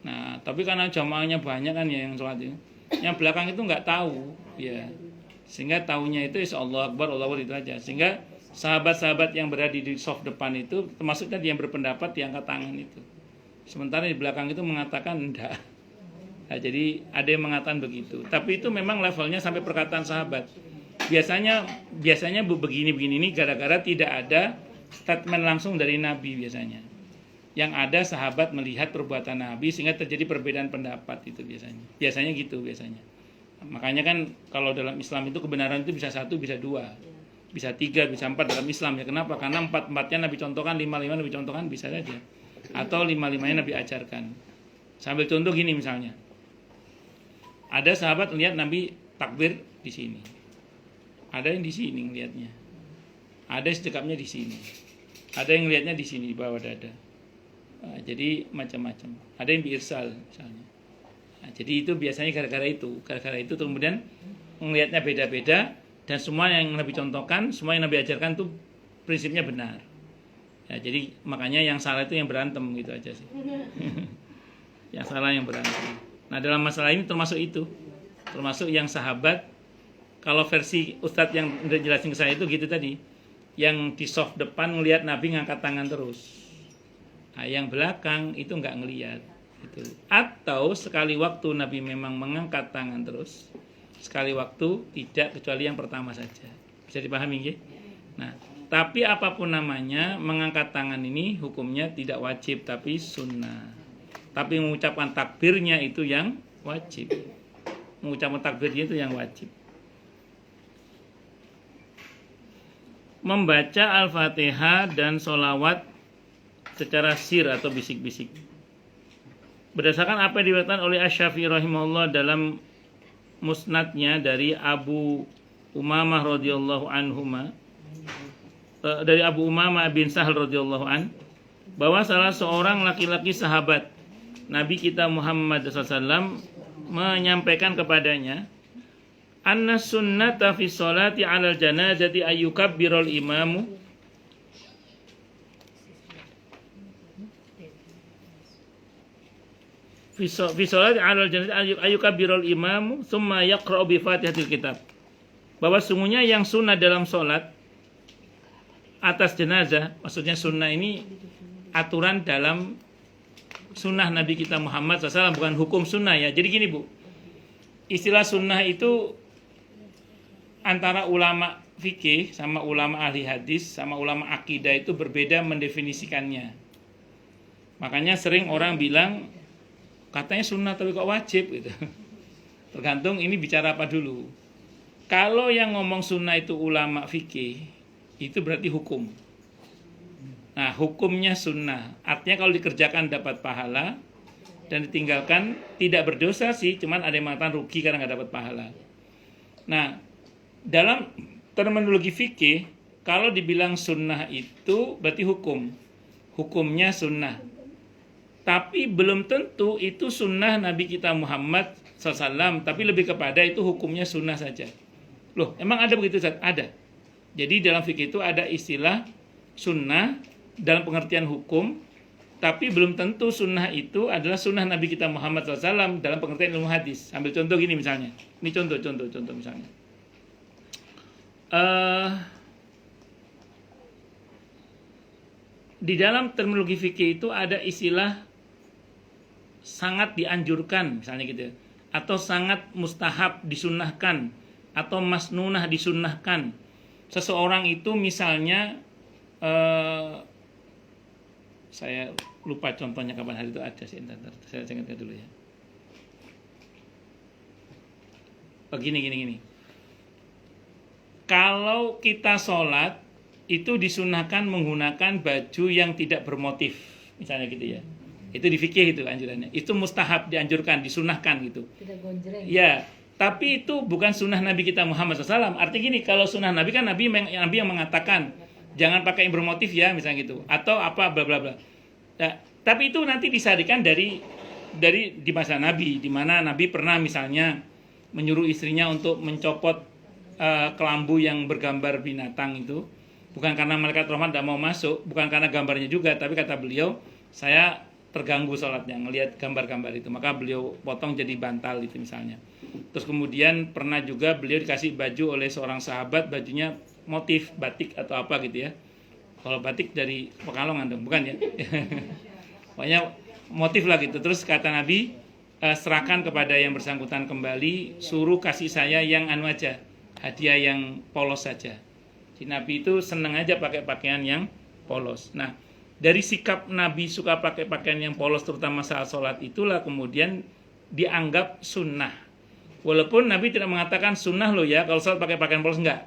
Speaker 1: Nah, tapi karena jamaahnya banyak kan ya yang sholat itu, yang belakang itu nggak tahu ya. Sehingga tahunya itu Allah Akbar, Allah Akbar itu aja. Sehingga sahabat-sahabat yang berada di soft depan itu termasuk tadi yang berpendapat diangkat tangan itu. Sementara di belakang itu mengatakan enggak. Nah, jadi ada yang mengatakan begitu. Tapi itu memang levelnya sampai perkataan sahabat. Biasanya begini-begini ini gara-gara tidak ada statement langsung dari Nabi biasanya. Yang ada sahabat melihat perbuatan Nabi sehingga terjadi perbedaan pendapat itu biasanya. Biasanya gitu biasanya. Makanya kan kalau dalam Islam itu kebenaran itu bisa 1, bisa 2, bisa 3, bisa 4 dalam Islam ya. Kenapa? Karena 4-4-nya Nabi contohkan, 5-5 Nabi contohkan bisa saja. Atau 5-5-nya Nabi ajarkan. Sambil contoh gini misalnya. Ada sahabat lihat Nabi takbir di sini. Ada yang di sini ngelihatnya. Ada sedekapnya di sini. Ada yang lihatnya di sini di bawah dada. Nah, jadi macam-macam. Ada yang diirsal misalnya. Nah, jadi itu biasanya gara-gara itu kemudian melihatnya beda-beda dan semua yang Nabi contohkan, semua yang Nabi ajarkan itu prinsipnya benar. Ya, jadi makanya yang salah itu yang berantem gitu aja sih. Yang salah yang berantem. Nah dalam masalah ini termasuk itu, termasuk yang sahabat. Kalau versi Ustadz yang udah jelasin ke saya itu gitu tadi, yang di soft depan ngelihat Nabi ngangkat tangan terus. Nah yang belakang itu nggak ngelihat. Gitu. Atau sekali waktu Nabi memang mengangkat tangan terus, sekali waktu tidak, kecuali yang pertama saja. Bisa dipahami ya? Nah, tapi apapun namanya, mengangkat tangan ini hukumnya tidak wajib tapi sunnah. Tapi mengucapkan takbirnya itu yang wajib. Mengucapkan takbirnya itu yang wajib. Membaca Al-Fatihah dan sholawat secara sir atau bisik-bisik. Berdasarkan apa yang diriwayatkan oleh Asy-Syafi'i rahimahullah dalam musnadnya dari Abu Umamah radhiyallahu anhuma, dari Abu Umamah bin Sahal radhiyallahu an, bahwa salah seorang laki-laki sahabat Nabi kita Muhammad SAW menyampaikan kepadanya, anna sunnata fi sholati 'alal janazati ayyukabbiral imamu fi sholati 'alal janazati ayyukabbiral imamu thumma yaqra'u bi Fatihatil kitab. Bahwa sungguhnya yang sunnah dalam sholat atas jenazah, maksudnya sunnah ini aturan dalam sunnah Nabi kita Muhammad SAW, bukan hukum sunnah ya. Jadi gini Bu, istilah sunnah itu antara ulama fikih sama ulama ahli hadis sama ulama akidah itu berbeda mendefinisikannya. Makanya sering orang bilang katanya sunnah tapi kok wajib gitu. Tergantung ini bicara apa dulu. Kalau yang ngomong sunnah itu ulama fikih, itu berarti hukum. Nah, hukumnya sunnah. Artinya kalau dikerjakan dapat pahala dan ditinggalkan tidak berdosa sih, cuman ada yang mengatakan rugi karena nggak dapat pahala. Nah, dalam terminologi fikih, kalau dibilang sunnah itu berarti hukum. Hukumnya sunnah. Tapi belum tentu itu sunnah Nabi kita Muhammad SAW, tapi lebih kepada itu hukumnya sunnah saja. Loh, emang ada begitu Ustaz? Ada. Jadi dalam fikih itu ada istilah sunnah dalam pengertian hukum, tapi belum tentu sunnah itu adalah sunnah Nabi kita Muhammad SAW dalam pengertian ilmu hadis. Ambil contoh gini misalnya. Ini contoh misalnya. Di dalam terminologi fikih itu ada istilah sangat dianjurkan misalnya gitu, atau sangat mustahab disunnahkan, atau masnunah disunnahkan. Seseorang itu misalnya saya lupa contohnya kapan hari itu ada sih, saya ingatkan dulu ya. Gini. Kalau kita sholat itu disunahkan menggunakan baju yang tidak bermotif, misalnya gitu ya. Itu di fikih itu anjurannya. Itu mustahab, dianjurkan, disunahkan gitu.
Speaker 2: Tidak gonjreng.
Speaker 1: Ya, tapi itu bukan sunnah Nabi kita Muhammad SAW. Artinya gini, kalau sunnah Nabi kan Nabi yang mengatakan jangan pakai yang bermotif ya, misalnya gitu, atau apa bla bla bla. Nah, tapi itu nanti disarikan dari di masa Nabi, di mana Nabi pernah misalnya menyuruh istrinya untuk mencopot kelambu yang bergambar binatang itu, bukan karena malaikat rahmat tidak mau masuk, bukan karena gambarnya juga, tapi kata beliau, saya terganggu sholatnya ngelihat gambar-gambar itu, maka beliau potong jadi bantal itu misalnya. Terus kemudian pernah juga beliau dikasih baju oleh seorang sahabat, bajunya motif batik atau apa gitu ya. Kalau batik dari Pekalongan dong, bukan ya? Pokoknya motif lah gitu. Terus kata Nabi, serahkan kepada yang bersangkutan kembali, suruh kasih saya yang anu aja, hadiah yang polos saja. Si Nabi itu seneng aja pakai pakaian yang polos. Nah, dari sikap Nabi suka pakai pakaian yang polos terutama saat sholat itulah kemudian dianggap sunnah. Walaupun Nabi tidak mengatakan sunnah loh ya kalau sholat pakai pakaian polos, enggak.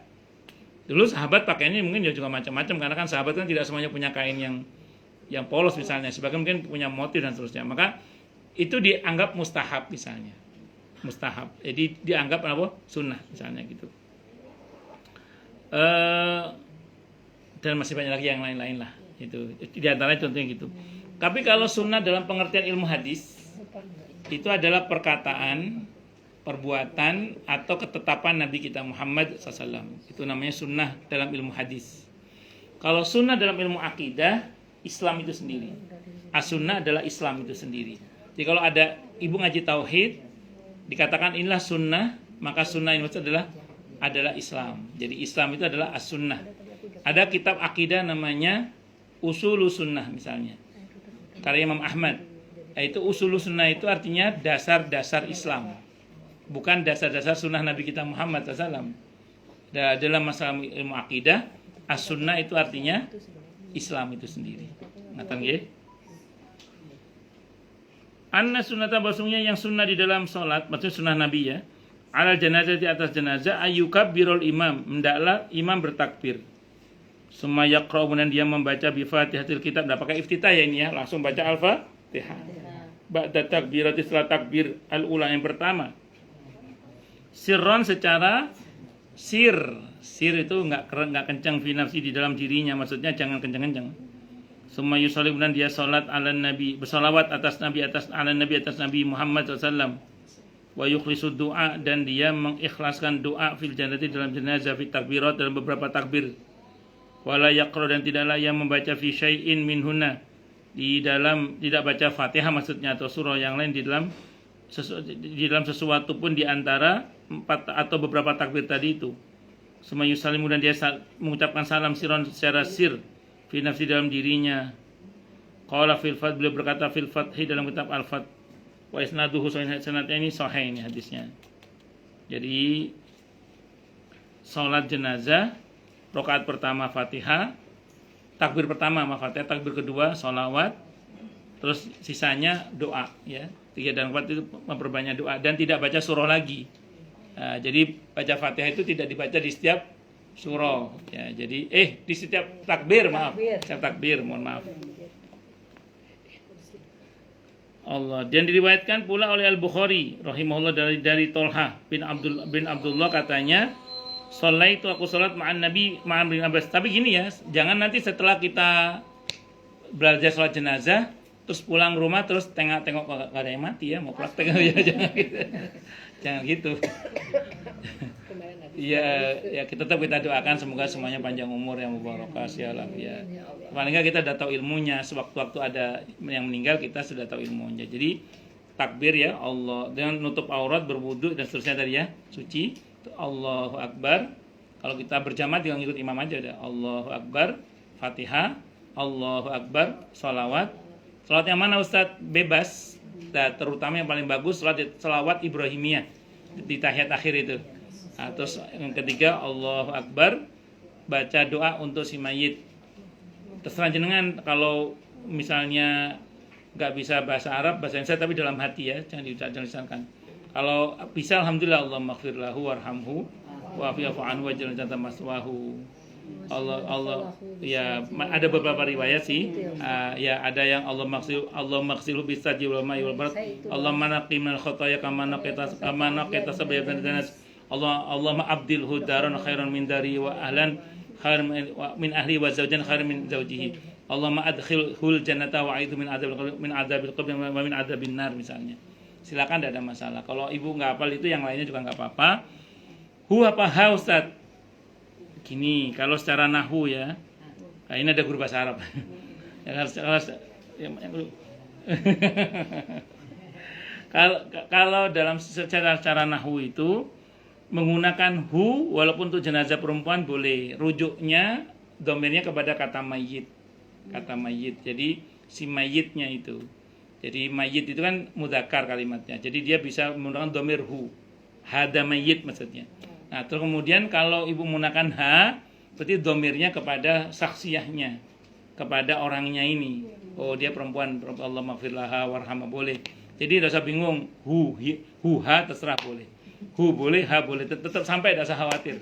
Speaker 1: Dulu sahabat pakaiannya mungkin juga macam-macam karena kan sahabat kan tidak semuanya punya kain yang polos misalnya, sebagian mungkin punya motif dan seterusnya. Maka itu dianggap mustahab misalnya. Mustahab. Jadi dianggap apa? Sunnah misalnya gitu. Dan masih banyak lagi yang lain-lain lah. Itu di antara contohnya gitu. Tapi kalau sunnah dalam pengertian ilmu hadis itu adalah perkataan, perbuatan atau ketetapan Nabi kita Muhammad SAW. Itu namanya sunnah dalam ilmu hadis. Kalau sunnah dalam ilmu akidah, Islam itu sendiri. As-sunnah adalah Islam itu sendiri. Jadi kalau ada ibu ngaji tauhid dikatakan inilah sunnah, maka sunnah itu adalah Islam. Jadi Islam itu adalah as-sunnah. Ada kitab akidah namanya Usulus Sunnah misalnya, karya Imam Ahmad. Itu Usulus Sunnah itu artinya dasar-dasar Islam, bukan dasar-dasar sunnah Nabi kita Muhammad SAW. Dalam masalah ilmu akidah, as-sunnah itu artinya Islam itu sendiri. Ngatan nggih? Anna sunnata basungnya yang sunnah di dalam sholat, maksudnya sunnah Nabi ya. Alal janazah di atas jenazah ayyukabbirul imam, hendaklah imam bertakbir. Summa yaqra, kemudian dia membaca bi Fatihatil kitab. Enggak pakai iftitah ya ini ya, langsung baca Al-Fatihah. Ba'da takbirati, setelah takbir al-ula yang pertama. Sirron secara sir itu enggak kencang fi nafsi di dalam dirinya, maksudnya jangan kencang-kencang. Summa yusalli, kemudian dia salat ala nabi, bersalawat atas nabi atas nabi Muhammad SAW. Wa yukhlisud doa, dan dia mengikhlaskan doa fil jannati dalam jenazah, fi takbirat dalam beberapa takbir. Wala yaqra, dan tidaklah yang membaca fi syai'in minhunna, di dalam tidak baca Fatihah maksudnya atau surah yang lain di dalam sesuatu pun di antara 4 atau beberapa takbir tadi itu. Summa yusallimu, dan dia mengucapkan salam siron secara sir fi nafsi dalam dirinya. Qala fil fath, beliau berkata fil fathi dalam kitab al-fath. Wa isnaduhu sahih, sanadnya ini sahih ini hadisnya. Jadi salat jenazah rakaat pertama Fatihah, takbir pertama Fatihah, takbir kedua sholawat, terus sisanya doa ya. 3 dan 4 itu memperbanyak doa dan tidak baca surah lagi. Nah, jadi baca Fatihah itu tidak dibaca di setiap surah ya. Jadi di setiap takbir, maaf. Setiap takbir, mohon maaf. Allah, dan diriwayatkan pula oleh Al-Bukhari rahimahullah dari Tolha bin Abdullah katanya, "Sholaitu, aku salat ma'an Nabi ma'an bin Abbas." Tapi gini ya, jangan nanti setelah kita belajar salat jenazah terus pulang rumah terus tengok gak ada yang mati ya, mau praktek ya, jangan gitu. Jangan gitu. Ya kita tetap kita doakan semoga semuanya panjang umur yang mubarakah ya lafiat. Paling enggak kita sudah tahu ilmunya, sewaktu-waktu ada yang meninggal kita sudah tahu ilmunya. Jadi takbir ya Allah, dengan nutup aurat, berwudu dan seterusnya tadi ya, suci. Allahu Akbar. Kalau kita berjamaah tinggal ngikut imam aja udah. Allahu Akbar, Fatihah, Allahu Akbar, sholawat. Sholawat yang mana Ustadz? Bebas. Nah, terutama yang paling bagus sholawat Ibrahimiyah di tahiyat akhir itu. Nah, terus yang ketiga Allahu Akbar, baca doa untuk si mayit. Terserah jenengan, kalau misalnya nggak bisa bahasa Arab, bahasa Indonesia tapi dalam hati ya, jangan diucapkan. Kalau bisa alhamdulillah, Allahumma ighfir lahu warhamhu wa'afi'fu anhu waj'al jannata maswahu. Allah ya, ada beberapa riwayat sih. Ya ada yang Allah maghsilhu bisaji wal ma'i wal barad. Allah manaqi min khotoya kama naqita sabyan danas. Allahumma abdilhu daran khairan min dari wa ahlan khairan min ahli wa zawjan khairan min zawjihi. Allahumma adkhilhul jannata wa a'idhu min adzabil qabr wa min adzabin nar misalnya. Silakan, tidak ada masalah. Kalau ibu nggak hafal itu, yang lainnya juga nggak apa-apa. Apa Ustaz? Gini, kalau secara nahwu ya, ini ada guru bahasa Arab. Kalau dalam secara nahwu itu menggunakan hu walaupun untuk jenazah perempuan boleh. Rujuknya domirnya kepada kata mayit. Kata mayit. Jadi si mayitnya itu. Jadi mayit itu kan mudzakkar kalimatnya. Jadi dia bisa menggunakan domir hu. Hada mayit maksudnya. Nah, terus kemudian kalau ibu menggunakan ha, berarti domirnya kepada saksiyahnya, kepada orangnya ini. Oh, dia perempuan, Allah maghfirlaha warhamha boleh. Jadi tidak usah bingung, hu ha terserah boleh. Hu boleh, ha boleh, tetap sampai tidak usah khawatir.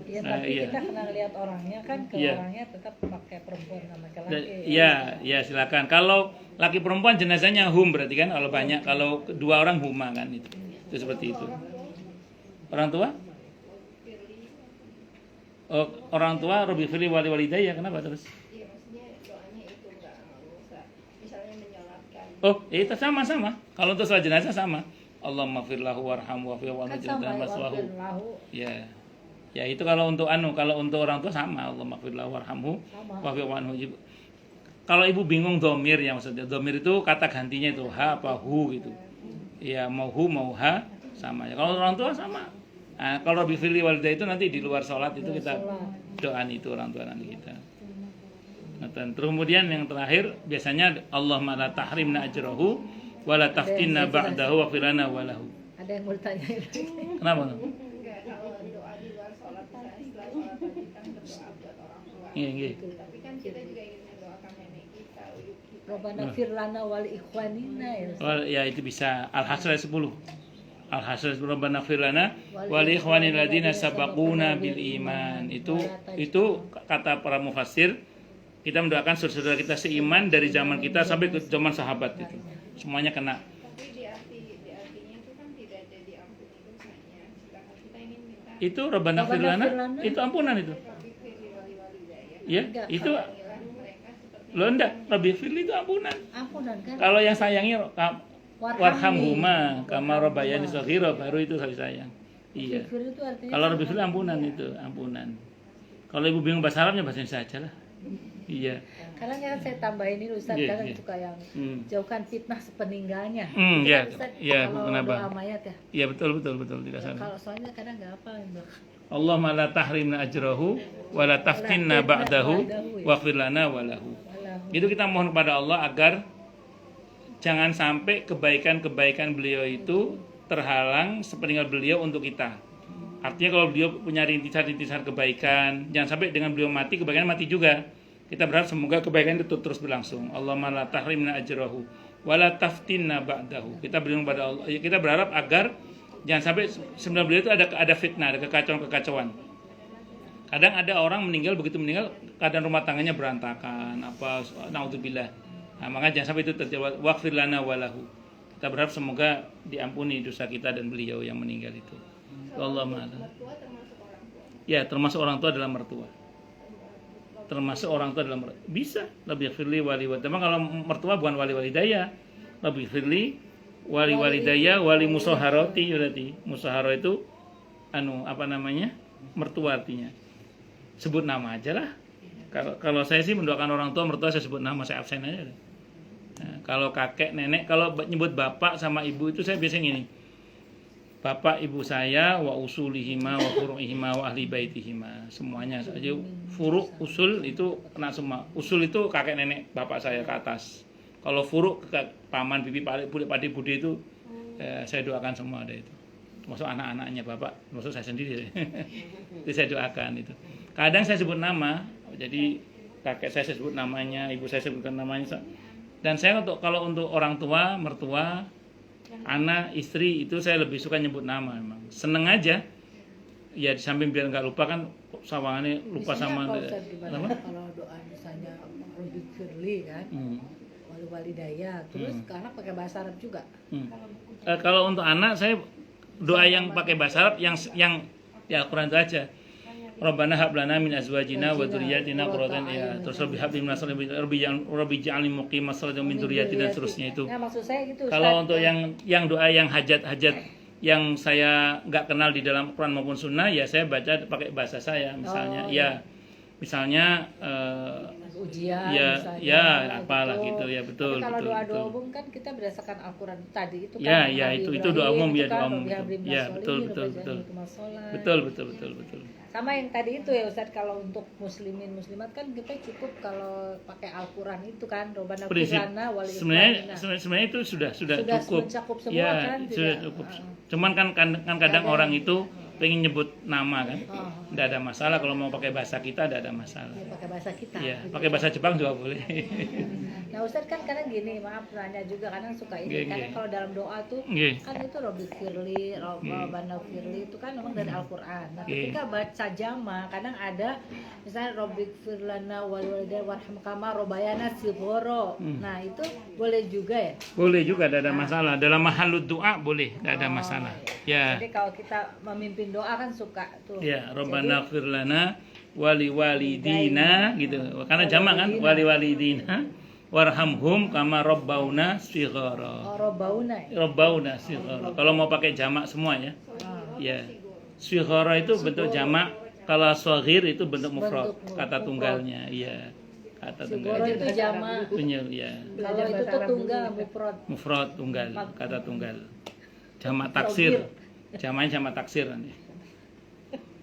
Speaker 2: Ya, tapi kita kena lihat orangnya kan, ke orangnya tetap pakai perempuan sama laki-laki.
Speaker 1: Iya, silakan. Kalau laki perempuan jenazahnya hum berarti kan, kalau banyak, kalau dua orang huma kan itu. Itu seperti itu. Orang tua? Oh, orang tua Rabbi firli wali walidayya, kenapa terus?
Speaker 3: Iya, maksudnya doanya itu enggak usah misalnya menyolatkan.
Speaker 1: Oh, itu sama-sama. Kalau untuk sholat jenazah sama. Allahumma firlahu warhamhu wa'fu anhu jannatan maswahu. Ya. Ya, itu kalau untuk orang tua sama. Allahumma firlahu warhamhu wa'fu anhu. Kalau ibu bingung domir ya, maksudnya domir itu kata gantinya itu ha apa hu gitu. Ya, mau hu mau ha sama ya. Kalau orang tua sama. Nah, kalau Rabbi firli walidah itu nanti di luar sholat itu kita doain itu orang tua nanti kita. Nah, terus kemudian yang terakhir biasanya Allahumma la tahrimna ajrahu wa la taftinna ba'dahu wa firana walahu.
Speaker 2: Ada yang mau ditanya itu.
Speaker 1: Kenapa?
Speaker 3: Enggak, kalau doa di luar sholat setelah sholat tadi kan berdoa buat orang tua.
Speaker 1: Iya.
Speaker 3: Tapi kan kita juga ingin mendoakan nenek kita, uyuk kita.
Speaker 2: Rabbana firlana wal ikhwanina ya.
Speaker 1: Oh, ya itu bisa Al-Hasr 10. Al-Hasr Rabbana firlana wal ikhwanil ladina sabaquna bil iman. Itu kata para mufassir, kita mendoakan saudara kita seiman dari zaman kita sampai ke zaman sahabat itu. Semuanya kena.
Speaker 3: Tapi di artinya itu kan tidak ada diampuni dosanya. Sedangkan kita ingin minta
Speaker 1: Itu Rabbana firlana itu ampunan itu.
Speaker 3: Rabbi firli walidayya.
Speaker 1: Ya, itu
Speaker 3: Mereka seperti
Speaker 1: lo enggak, Rabbi firli itu ampunan.
Speaker 2: Ampunan kan.
Speaker 1: Kalau yang sayangnya warhamhuma kama rabbayani shaghira baru itu sayang. Iya.
Speaker 2: Kafir itu artinya
Speaker 1: Kalau Rabbi firli ampunan itu, ampunan. Kalau ibu bingung bahasa Arabnya bahasa Indonesia aja lah. Iya.
Speaker 2: Karena kan saya tambahin ini Ustaz,
Speaker 1: Iya,
Speaker 2: kadang
Speaker 1: iya.
Speaker 2: suka yang jauhkan fitnah sepeninggalnya.
Speaker 1: Iya.
Speaker 2: Ustaz,
Speaker 1: Iya,
Speaker 2: kalau
Speaker 1: kenapa?
Speaker 2: doa mayat ya.
Speaker 1: Iya, betul tidak salah.
Speaker 2: Kalau soalnya kadang nggak apa
Speaker 1: Allahumma la tahrimna ajrahu wa la taftinna ba'dahu waghfir lana wa lahu. Itu kita mohon kepada Allah agar jangan sampai kebaikan-kebaikan beliau itu terhalang sepeninggal beliau untuk kita. Artinya kalau beliau punya rintisan-rintisan kebaikan, jangan sampai dengan beliau mati kebaikan mati juga. Kita berharap semoga kebaikan itu terus berlangsung. Allahumma la tahrimna ajrahu wa la taftinna ba'dahu. Kita berdoa kepada Allah. Kita berharap agar jangan sampai sebelum beliau itu ada fitnah, ada kekacauan. Kadang ada orang begitu meninggal keadaan rumah tangganya berantakan, naudzubillah. Nah, maka jangan sampai itu terjadi. Waghfir lana walahu. Kita berharap semoga diampuni dosa kita dan beliau yang meninggal itu. Allahumma.
Speaker 3: mertua termasuk orang tua.
Speaker 1: Ya, termasuk orang tua adalah mertua. Termasuk orang tua dalam bisa lebih firli wali walidayya. Kalau mertua bukan wali walidayya, lebih firli wali walidayya wali musaharati berarti. Musahara itu mertua artinya. Sebut nama aja lah. Kalau saya sih mendoakan orang tua mertua saya sebut nama, saya absen aja. Nah, kalau kakek nenek, kalau nyebut bapak sama ibu itu saya biasanya gini. Bapak ibu saya wa usulihima wa furu'ihima wa ahli baitihima, semuanya saja. Furu' usul itu kena semua. Usul itu kakek nenek bapak saya ke atas. Kalau furu' paman bibi adik bude itu saya doakan semua ada itu. Termasuk anak-anaknya bapak, termasuk saya sendiri. Itu saya doakan itu. Kadang saya sebut nama, jadi kakek saya sebut namanya, ibu saya sebutkan namanya. Dan saya kalau untuk orang tua, mertua, anak, istri itu saya lebih suka nyebut nama memang. Seneng aja. Ya di samping biar nggak lupa kan sawangannya lupa sama
Speaker 2: kalau doa misalnya Rabbi firli kan. Wali walidayya, terus anak pakai bahasa Arab juga.
Speaker 1: Kalau untuk anak saya doa yang pakai bahasa Arab yang ya Quran itu aja. Rabbana hab lana min azwajina wa dzurriyyatina qurratan ya. Terus Rabbi hab lana Rabbi ja'alni muqimas shalati min dzurriyyatina dan seterusnya itu.
Speaker 2: Nah, maksud saya gitu.
Speaker 1: Kalau untuk yang doa yang hajat-hajat yang saya nggak kenal di dalam Quran maupun Sunnah, ya saya baca pakai bahasa saya. Misalnya, misalnya
Speaker 2: ujian
Speaker 1: Ya,
Speaker 2: misalnya.
Speaker 1: ya, apalah gitu ya, betul,
Speaker 2: Tapi kalau
Speaker 1: betul,
Speaker 2: doa-doa
Speaker 1: betul.
Speaker 2: umum kan kita berdasarkan Al-Quran tadi itu kan.
Speaker 1: Ya, ya,
Speaker 2: Nabi
Speaker 1: itu doa umum ya,
Speaker 2: itu kan,
Speaker 1: doa umum
Speaker 2: Rabbi habli
Speaker 1: itu.
Speaker 2: minas
Speaker 1: Ya,
Speaker 2: sholihin,
Speaker 1: betul,
Speaker 2: wa
Speaker 1: betul,
Speaker 2: baj'alni
Speaker 1: betul.
Speaker 2: muqimas sholat.
Speaker 1: Betul.
Speaker 2: Sama yang tadi itu ya Ustadz, kalau untuk muslimin muslimat kan kita cukup kalau pakai Al-Quran itu kan, Robbana
Speaker 1: Prinsip
Speaker 2: firlana wal
Speaker 1: sebenarnya itu sudah cukup.
Speaker 2: mencakup semua
Speaker 1: Ya,
Speaker 2: kan,
Speaker 1: sudah
Speaker 2: tidak.
Speaker 1: cukup. Cuman kan kadang orang itu pengen nyebut nama kan.
Speaker 2: Oh.
Speaker 1: Tidak ada masalah kalau mau pakai bahasa kita, tidak ada masalah.
Speaker 2: Ya, pakai bahasa kita.
Speaker 1: Ya,
Speaker 2: gitu.
Speaker 1: pakai bahasa Jepang juga boleh.
Speaker 2: Nah Ustadz kan kadang gini, maaf nanya juga, kadang suka ini,
Speaker 1: Nggih,
Speaker 2: kadang
Speaker 1: nggih.
Speaker 2: kalau dalam doa tuh
Speaker 1: Nggih.
Speaker 2: kan itu Robbi Firli, Robbana Firli itu kan memang dari Al-Quran. Nah
Speaker 1: Nggih.
Speaker 2: ketika baca jama, kadang ada misalnya Robbi Firlana walidaina warham kama robayana sigoro. Nah itu boleh juga ya?
Speaker 1: Boleh juga, tidak ada masalah. Dalam mahalud doa boleh, tidak ada masalah. Ya.
Speaker 2: Jadi kalau kita memimpin doa kan suka tuh.
Speaker 1: Ya, Rabbana ighfir lana wali walidina gitu. Karena jamak kan, wali walidina warhamhum kama rabbauna shighara.
Speaker 2: Oh, Robbauna ya?
Speaker 1: Rabbauna shighara. Kalau mau pakai jamak semua ya. Ya. Shighara itu bentuk jamak, kalau shaghir itu bentuk mufrad, kata tunggalnya. Iya. Kata
Speaker 2: Sigoro
Speaker 1: tunggal.
Speaker 2: itu jama.
Speaker 1: Punya ya.
Speaker 2: Kalau itu tuh tunggal, mufrad.
Speaker 1: Mufrad tunggal, kata tunggal. Jamak taksir. Jamaknya jamak taksir nanti.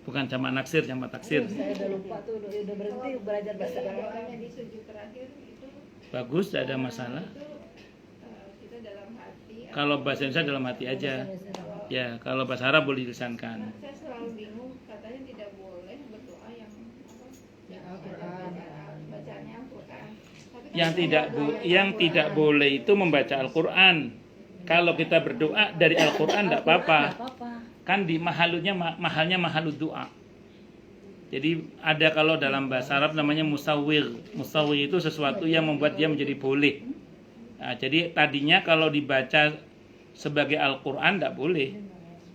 Speaker 1: Bukan jamak naksir, jamak taksir.
Speaker 2: Saya udah lupa tuh, udah berhenti belajar bahasa Arab.
Speaker 3: Doanya di sujud terakhir itu
Speaker 1: Bagus, tidak ada masalah.
Speaker 3: kita dalam hati.
Speaker 1: Kalau bahasa Indonesia dalam hati aja. Ya, kalau bahasa Arab boleh dilisankan.
Speaker 3: Saya selalu bingung, katanya tidak boleh berdoa yang apa?
Speaker 2: Ya, Al-Quran.
Speaker 3: Bacaannya Al-Quran. Tapi kan
Speaker 1: Yang tidak boleh itu membaca Al-Quran. Kalau kita berdoa dari Al-Quran tidak apa-apa.
Speaker 2: Nggak apa-apa.
Speaker 1: Kan di mahalnya mahalud doa. Jadi ada kalau dalam bahasa Arab namanya musawwir. Musawwir itu sesuatu yang membuat dia menjadi boleh. Nah, jadi tadinya kalau dibaca sebagai Al-Quran tidak boleh.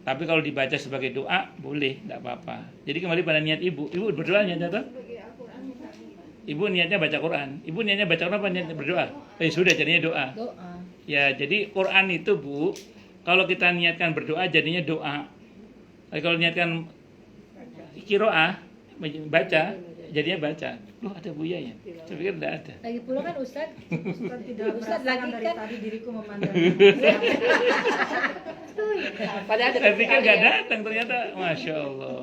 Speaker 1: Tapi kalau dibaca sebagai doa boleh, tidak apa-apa. Jadi kembali pada niat ibu. Ibu berdoa niatnya apa?
Speaker 3: sebagai Al-Quran misalnya.
Speaker 1: Ibu niatnya baca Quran. Ibu niatnya baca Quran apa niatnya berdoa? Sudah jadinya doa.
Speaker 2: Doa.
Speaker 1: Ya, jadi Quran itu Bu, kalau kita niatkan berdoa jadinya doa. Tapi kalau niatkan kiroah, baca, jadinya baca. Loh, ada Buya ya? Saya pikir tidak ada.
Speaker 2: Lagi pula kan Ustadz,
Speaker 4: Tidak
Speaker 2: Ustadz
Speaker 4: merasakan
Speaker 2: lagi
Speaker 4: dari
Speaker 2: kan
Speaker 4: tadi diriku memandang.
Speaker 2: padahal
Speaker 1: Saya pikir nggak datang, ternyata Masya Allah.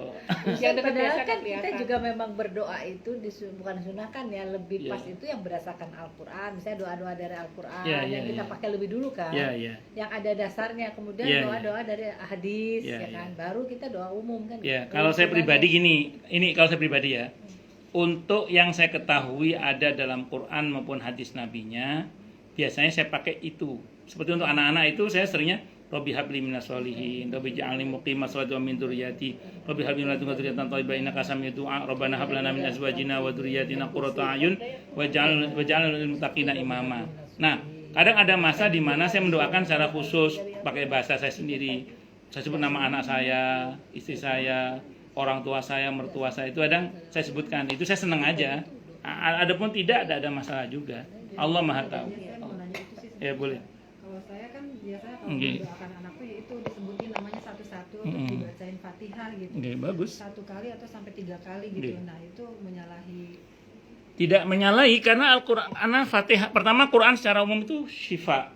Speaker 2: padahal kan kita juga memang berdoa itu bukan disunahkan ya, lebih
Speaker 1: Ya.
Speaker 2: pas itu yang berdasarkan Al-Quran, misalnya doa-doa dari Al-Quran
Speaker 1: Ya,
Speaker 2: yang
Speaker 1: ya,
Speaker 2: kita
Speaker 1: ya.
Speaker 2: pakai lebih dulu kan,
Speaker 1: Ya, ya.
Speaker 2: yang ada dasarnya, kemudian
Speaker 1: Ya, ya.
Speaker 2: doa-doa dari hadis
Speaker 1: Ya,
Speaker 2: ya kan, baru kita doa umum kan.
Speaker 1: Ya, kalau saya pribadi gini, ini kalau saya pribadi ya, untuk yang saya ketahui ada dalam Quran maupun hadis nabinya, biasanya saya pakai itu. Seperti untuk anak-anak itu saya seringnya Rabbi habli minas sholihin, Rabbi ja'alni muqimas sholati wa min dzurriyyati, Rabbi habli min ladunka dzurriyyatan thayyibah innaka sami'ud du'a, Rabbana hab lana min azwajina wa dzurriyyatina qurrata a'yun waj'alna lil muttaqina imama. Nah, kadang ada masa di mana saya mendoakan secara khusus pakai bahasa saya sendiri. Saya sebut nama anak saya, istri saya, orang tua saya, mertua saya, itu kadang saya sebutkan. Itu saya senang aja. Adapun tidak ada masalah juga. Allah Maha tahu.
Speaker 4: Saya mau nanya itu sih.
Speaker 1: Ya boleh.
Speaker 4: Kalau saya kan biasanya kalau
Speaker 1: Nggih.
Speaker 4: mendoakan anakku ya itu disebutin namanya satu-satu, terus
Speaker 1: Mm-mm.
Speaker 4: dibacain Fatihah gitu.
Speaker 1: Oke, bagus.
Speaker 4: 1 kali atau sampai 3 kali gitu.
Speaker 1: Nggih.
Speaker 4: Nah, itu menyalahi.
Speaker 1: Tidak menyalahi karena Al-Quran, Fatihah pertama Quran secara umum itu syifa.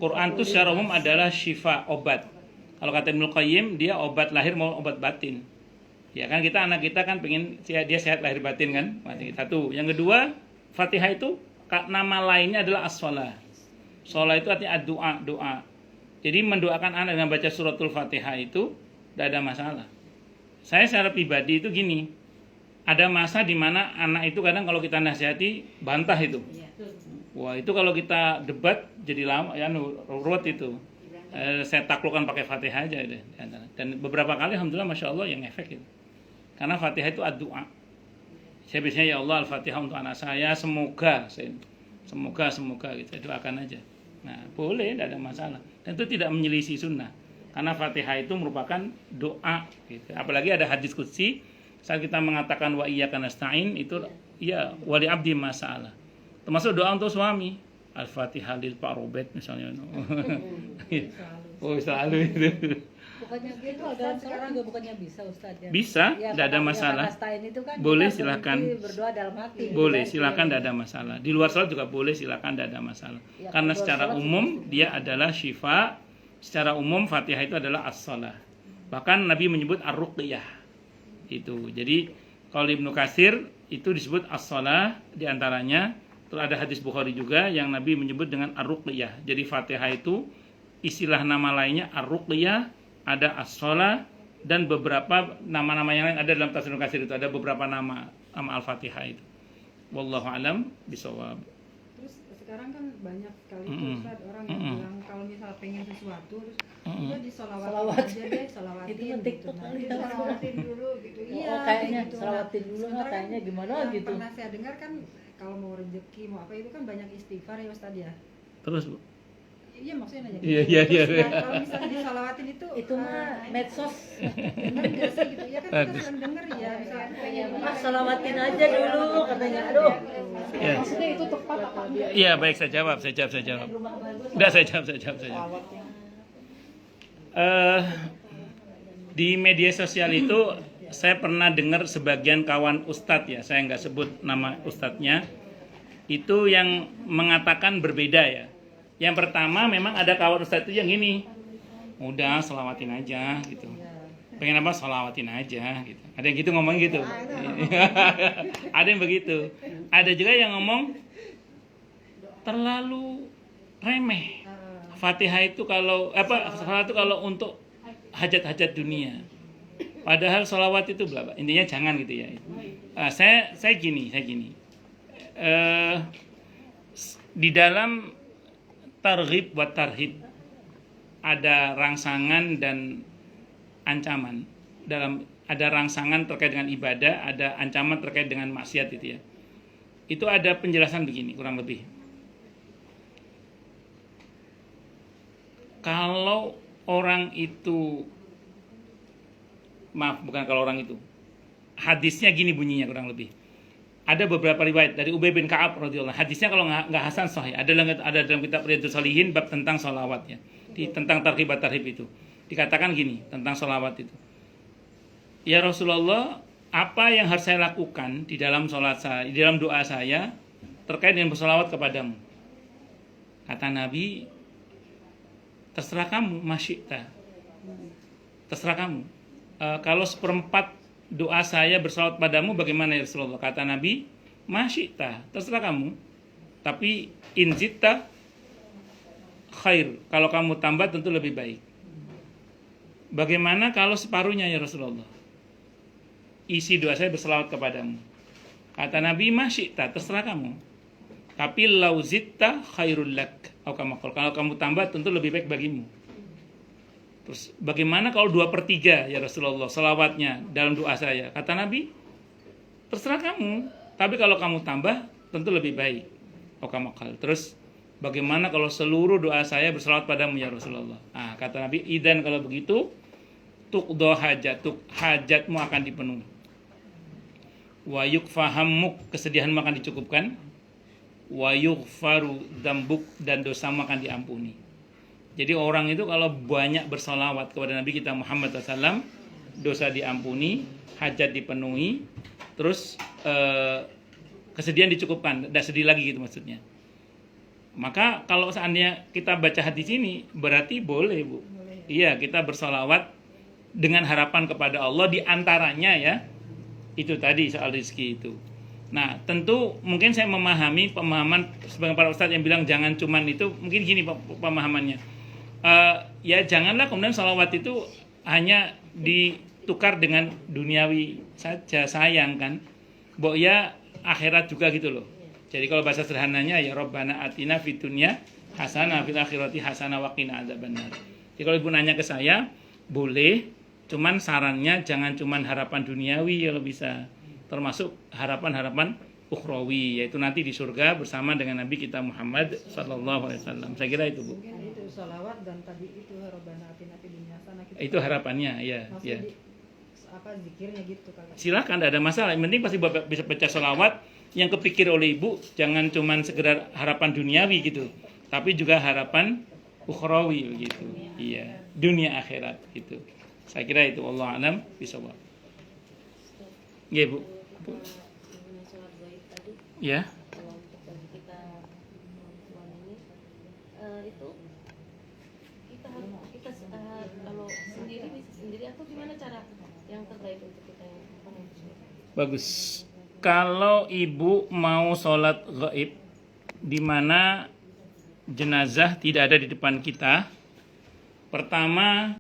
Speaker 1: Quran itu secara umum adalah syifa, obat. Kalau kata Ibnu Qayyim, dia obat lahir mau obat batin. Ya kan kita anak kita kan pengen dia sehat lahir batin kan. Satu. Yang kedua, Fatihah itu nama lainnya adalah as-shalah. Shalah itu artinya doa, doa. Jadi mendoakan anak dengan baca suratul Fatihah itu tidak ada masalah. Saya secara pribadi itu gini, ada masa di mana anak itu kadang kalau kita nasihati bantah itu. Wah itu kalau kita debat jadi lama ya ruwet itu. Saya taklukkan pakai Fatihah aja deh. Dan beberapa kali alhamdulillah masya Allah yang efek itu. Karena Fatihah itu doa. Saya biasanya ya Allah Al-Fatihah untuk anak saya semoga gitu saya doakan aja. Nah boleh tidak ada masalah. Dan itu tidak menyelisih sunnah. Karena Fatihah itu merupakan doa. Gitu. Apalagi ada hadis qudsi saat kita mengatakan wa iyyaka nasta'in itu ya wali abdi masalah. Termasuk doa untuk suami. Al-Fatihah lil Pak Robert misalnya. Oh selalu itu.
Speaker 2: bukannya gitu dalam sholat juga bukannya bisa Ustaz ya?
Speaker 1: Bisa,
Speaker 2: Ya,
Speaker 1: tidak ada
Speaker 2: kalau
Speaker 1: masalah.
Speaker 2: yang pastain itu kan
Speaker 1: Boleh,
Speaker 2: kita
Speaker 1: silakan.
Speaker 2: berhenti berdoa dalam hati. gitu
Speaker 1: Boleh,
Speaker 2: kan.
Speaker 1: silakan, tidak ada masalah. Di luar sholat juga boleh, silakan, tidak ada masalah.
Speaker 2: Ya,
Speaker 1: Karena
Speaker 2: di luar
Speaker 1: secara
Speaker 2: sholat
Speaker 1: umum
Speaker 2: juga.
Speaker 1: dia adalah syifa. Secara umum Fatihah itu adalah as-shalah. Bahkan Nabi menyebut ar-ruqyah. Itu. Jadi kalau Ibnu Katsir itu disebut as-shalah di antaranya. Terus ada hadis Bukhari juga yang Nabi menyebut dengan ar-ruqyah. Jadi Fatihah itu istilah nama lainnya ar-ruqyah, ada as-shalah, dan beberapa nama-nama yang lain ada dalam tafsir Ibnu Katsir itu, ada beberapa nama Al-Fatihah itu. Wallahu alam bisawab.
Speaker 4: Terus sekarang kan banyak sekali tuh Ustaz orang yang bilang kalau misal pengen sesuatu terus udah disolawatin
Speaker 2: Solawat.
Speaker 4: aja deh, solawatin
Speaker 2: Itu kan TikTok
Speaker 4: Nah,
Speaker 2: kali
Speaker 4: itu
Speaker 2: ya.
Speaker 3: Solawatin dulu gitu.
Speaker 4: Iya,
Speaker 2: Oh, kayaknya
Speaker 4: gitu.
Speaker 2: selawatin dulu,
Speaker 4: Sementara kan
Speaker 2: kayaknya gimana
Speaker 4: yang
Speaker 2: gitu.
Speaker 4: Pernah saya dengar kan kalau mau rezeki mau apa itu kan banyak istighfar ya Ustaz ya.
Speaker 1: Terus Bu.
Speaker 4: Iya maksudnya nanya
Speaker 1: Iya, iya, iya.
Speaker 4: Nah, kalau misalnya disolawatin itu
Speaker 2: mah medsos.
Speaker 4: benar nggak sih gitu ya kan kita sering denger ya misalnya pengen
Speaker 2: Ah, selawatin aja dulu katanya. Aduh.
Speaker 1: Ya.
Speaker 2: Maksudnya itu tepat apa enggak?
Speaker 1: Iya, baik, saya jawab. Udah, saya jawab. Di media sosial itu saya pernah dengar sebagian kawan ustadz ya, saya nggak sebut nama ustadznya, itu yang mengatakan berbeda ya. Yang pertama memang ada kawan ustadz itu yang gini, udah selawatin aja gitu. Pengen apa selawatin aja gitu. Ada yang gitu ngomong gitu. Ada yang begitu. Ada juga yang ngomong terlalu remeh. Fatihah itu kalau salat itu kalau untuk hajat-hajat dunia. Padahal sholawat itu berapa? Intinya jangan gitu ya. Saya gini. Di dalam targhib wa tarhib ada rangsangan dan ancaman. Ada rangsangan terkait dengan ibadah, ada ancaman terkait dengan maksiat itu ya. Itu ada penjelasan begini kurang lebih. Kalau orang itu, hadisnya gini bunyinya kurang lebih. Ada beberapa riwayat dari Ubay bin Ka'ab radhiyallahu anhu. Hadisnya kalau nggak hasan sahih. Ada dalam kitab Riyadhus Shalihin bab tentang sholawat ya. Tentang targhib tarhib itu. Dikatakan gini tentang sholawat itu. Ya Rasulullah, apa yang harus saya lakukan di dalam sholat saya, di dalam doa saya terkait dengan bersolawat kepadamu? Kata Nabi, terserah kamu, masyikta. Terserah kamu. Kalau seperempat doa saya bersolawat padamu, bagaimana ya Rasulullah? Kata Nabi, masyikta. Terserah kamu. Tapi inzita khair. Kalau kamu tambah tentu lebih baik. Bagaimana kalau separuhnya ya Rasulullah? Isi doa saya berselawat kepadamu. Kata Nabi, masyikta. Terserah kamu. Tapi lauzitta khairul lak. Kalau kamu tambah tentu lebih baik bagimu. Terus bagaimana kalau 2/3 ya Rasulullah selawatnya dalam doa saya? Kata Nabi, terserah kamu. Tapi kalau kamu tambah tentu lebih baik. Terus bagaimana kalau seluruh doa saya berselawat padamu ya Rasulullah? Kata Nabi, idan kalau begitu tuqdo hajatmu akan dipenuhi. Wa yukfahammuk, kesedihanmu akan dicukupkan. Wa yughfaru dzambuk, dan dosamu akan diampuni. Jadi orang itu kalau banyak bersolawat kepada Nabi kita Muhammad SAW, dosa diampuni, hajat dipenuhi, terus kesedihan dicukupkan, tidak sedih lagi gitu maksudnya. Maka kalau seandainya kita baca hadis ini, berarti boleh Bu. Iya, kita bersolawat dengan harapan kepada Allah, di antaranya ya, itu tadi soal rezeki itu. Nah, tentu mungkin saya memahami pemahaman sebagian para ustadz yang bilang jangan cuman itu, mungkin gini pemahamannya. Ya janganlah kemudian sholawat itu hanya ditukar dengan duniawi saja, sayang kan. Ya akhirat juga gitu loh. Jadi kalau bahasa sederhananya ya Rabbana atina fid dunya hasanah fil akhirati hasanah wa qina adzabannar. Jadi kalau ibu nanya ke saya, boleh, cuman sarannya jangan cuman harapan duniawi kalau bisa. Termasuk harapan-harapan ukhrawi, yaitu nanti di surga bersama dengan Nabi kita Muhammad sallallahu alaihi wasallam. Saya kira itu Bu.
Speaker 4: Mungkin itu sholawat dan tadi itu Rabbana atina fid dunya hasanah gitu.
Speaker 1: Itu harapannya ya.
Speaker 4: Maksudnya zikirnya gitu kalau.
Speaker 1: Silakan, tidak ada masalah. Yang penting pasti bisa baca sholawat yang kepikir oleh ibu, jangan cuman sekedar harapan duniawi gitu, tapi juga harapan ukhrawi begitu. Iya, dunia akhirat gitu. Saya kira itu, wallahu a'lam bishawab. Nggih, Bu.
Speaker 5: Gimana sholat gaib tadi,
Speaker 1: Ya.
Speaker 5: kalau untuk bagi kita perempuan ini itu kita kalau sendiri bisa sendiri atau gimana cara yang terbaik untuk kita yang
Speaker 1: Bagus. Kalau ibu mau sholat gaib di mana jenazah tidak ada di depan kita, pertama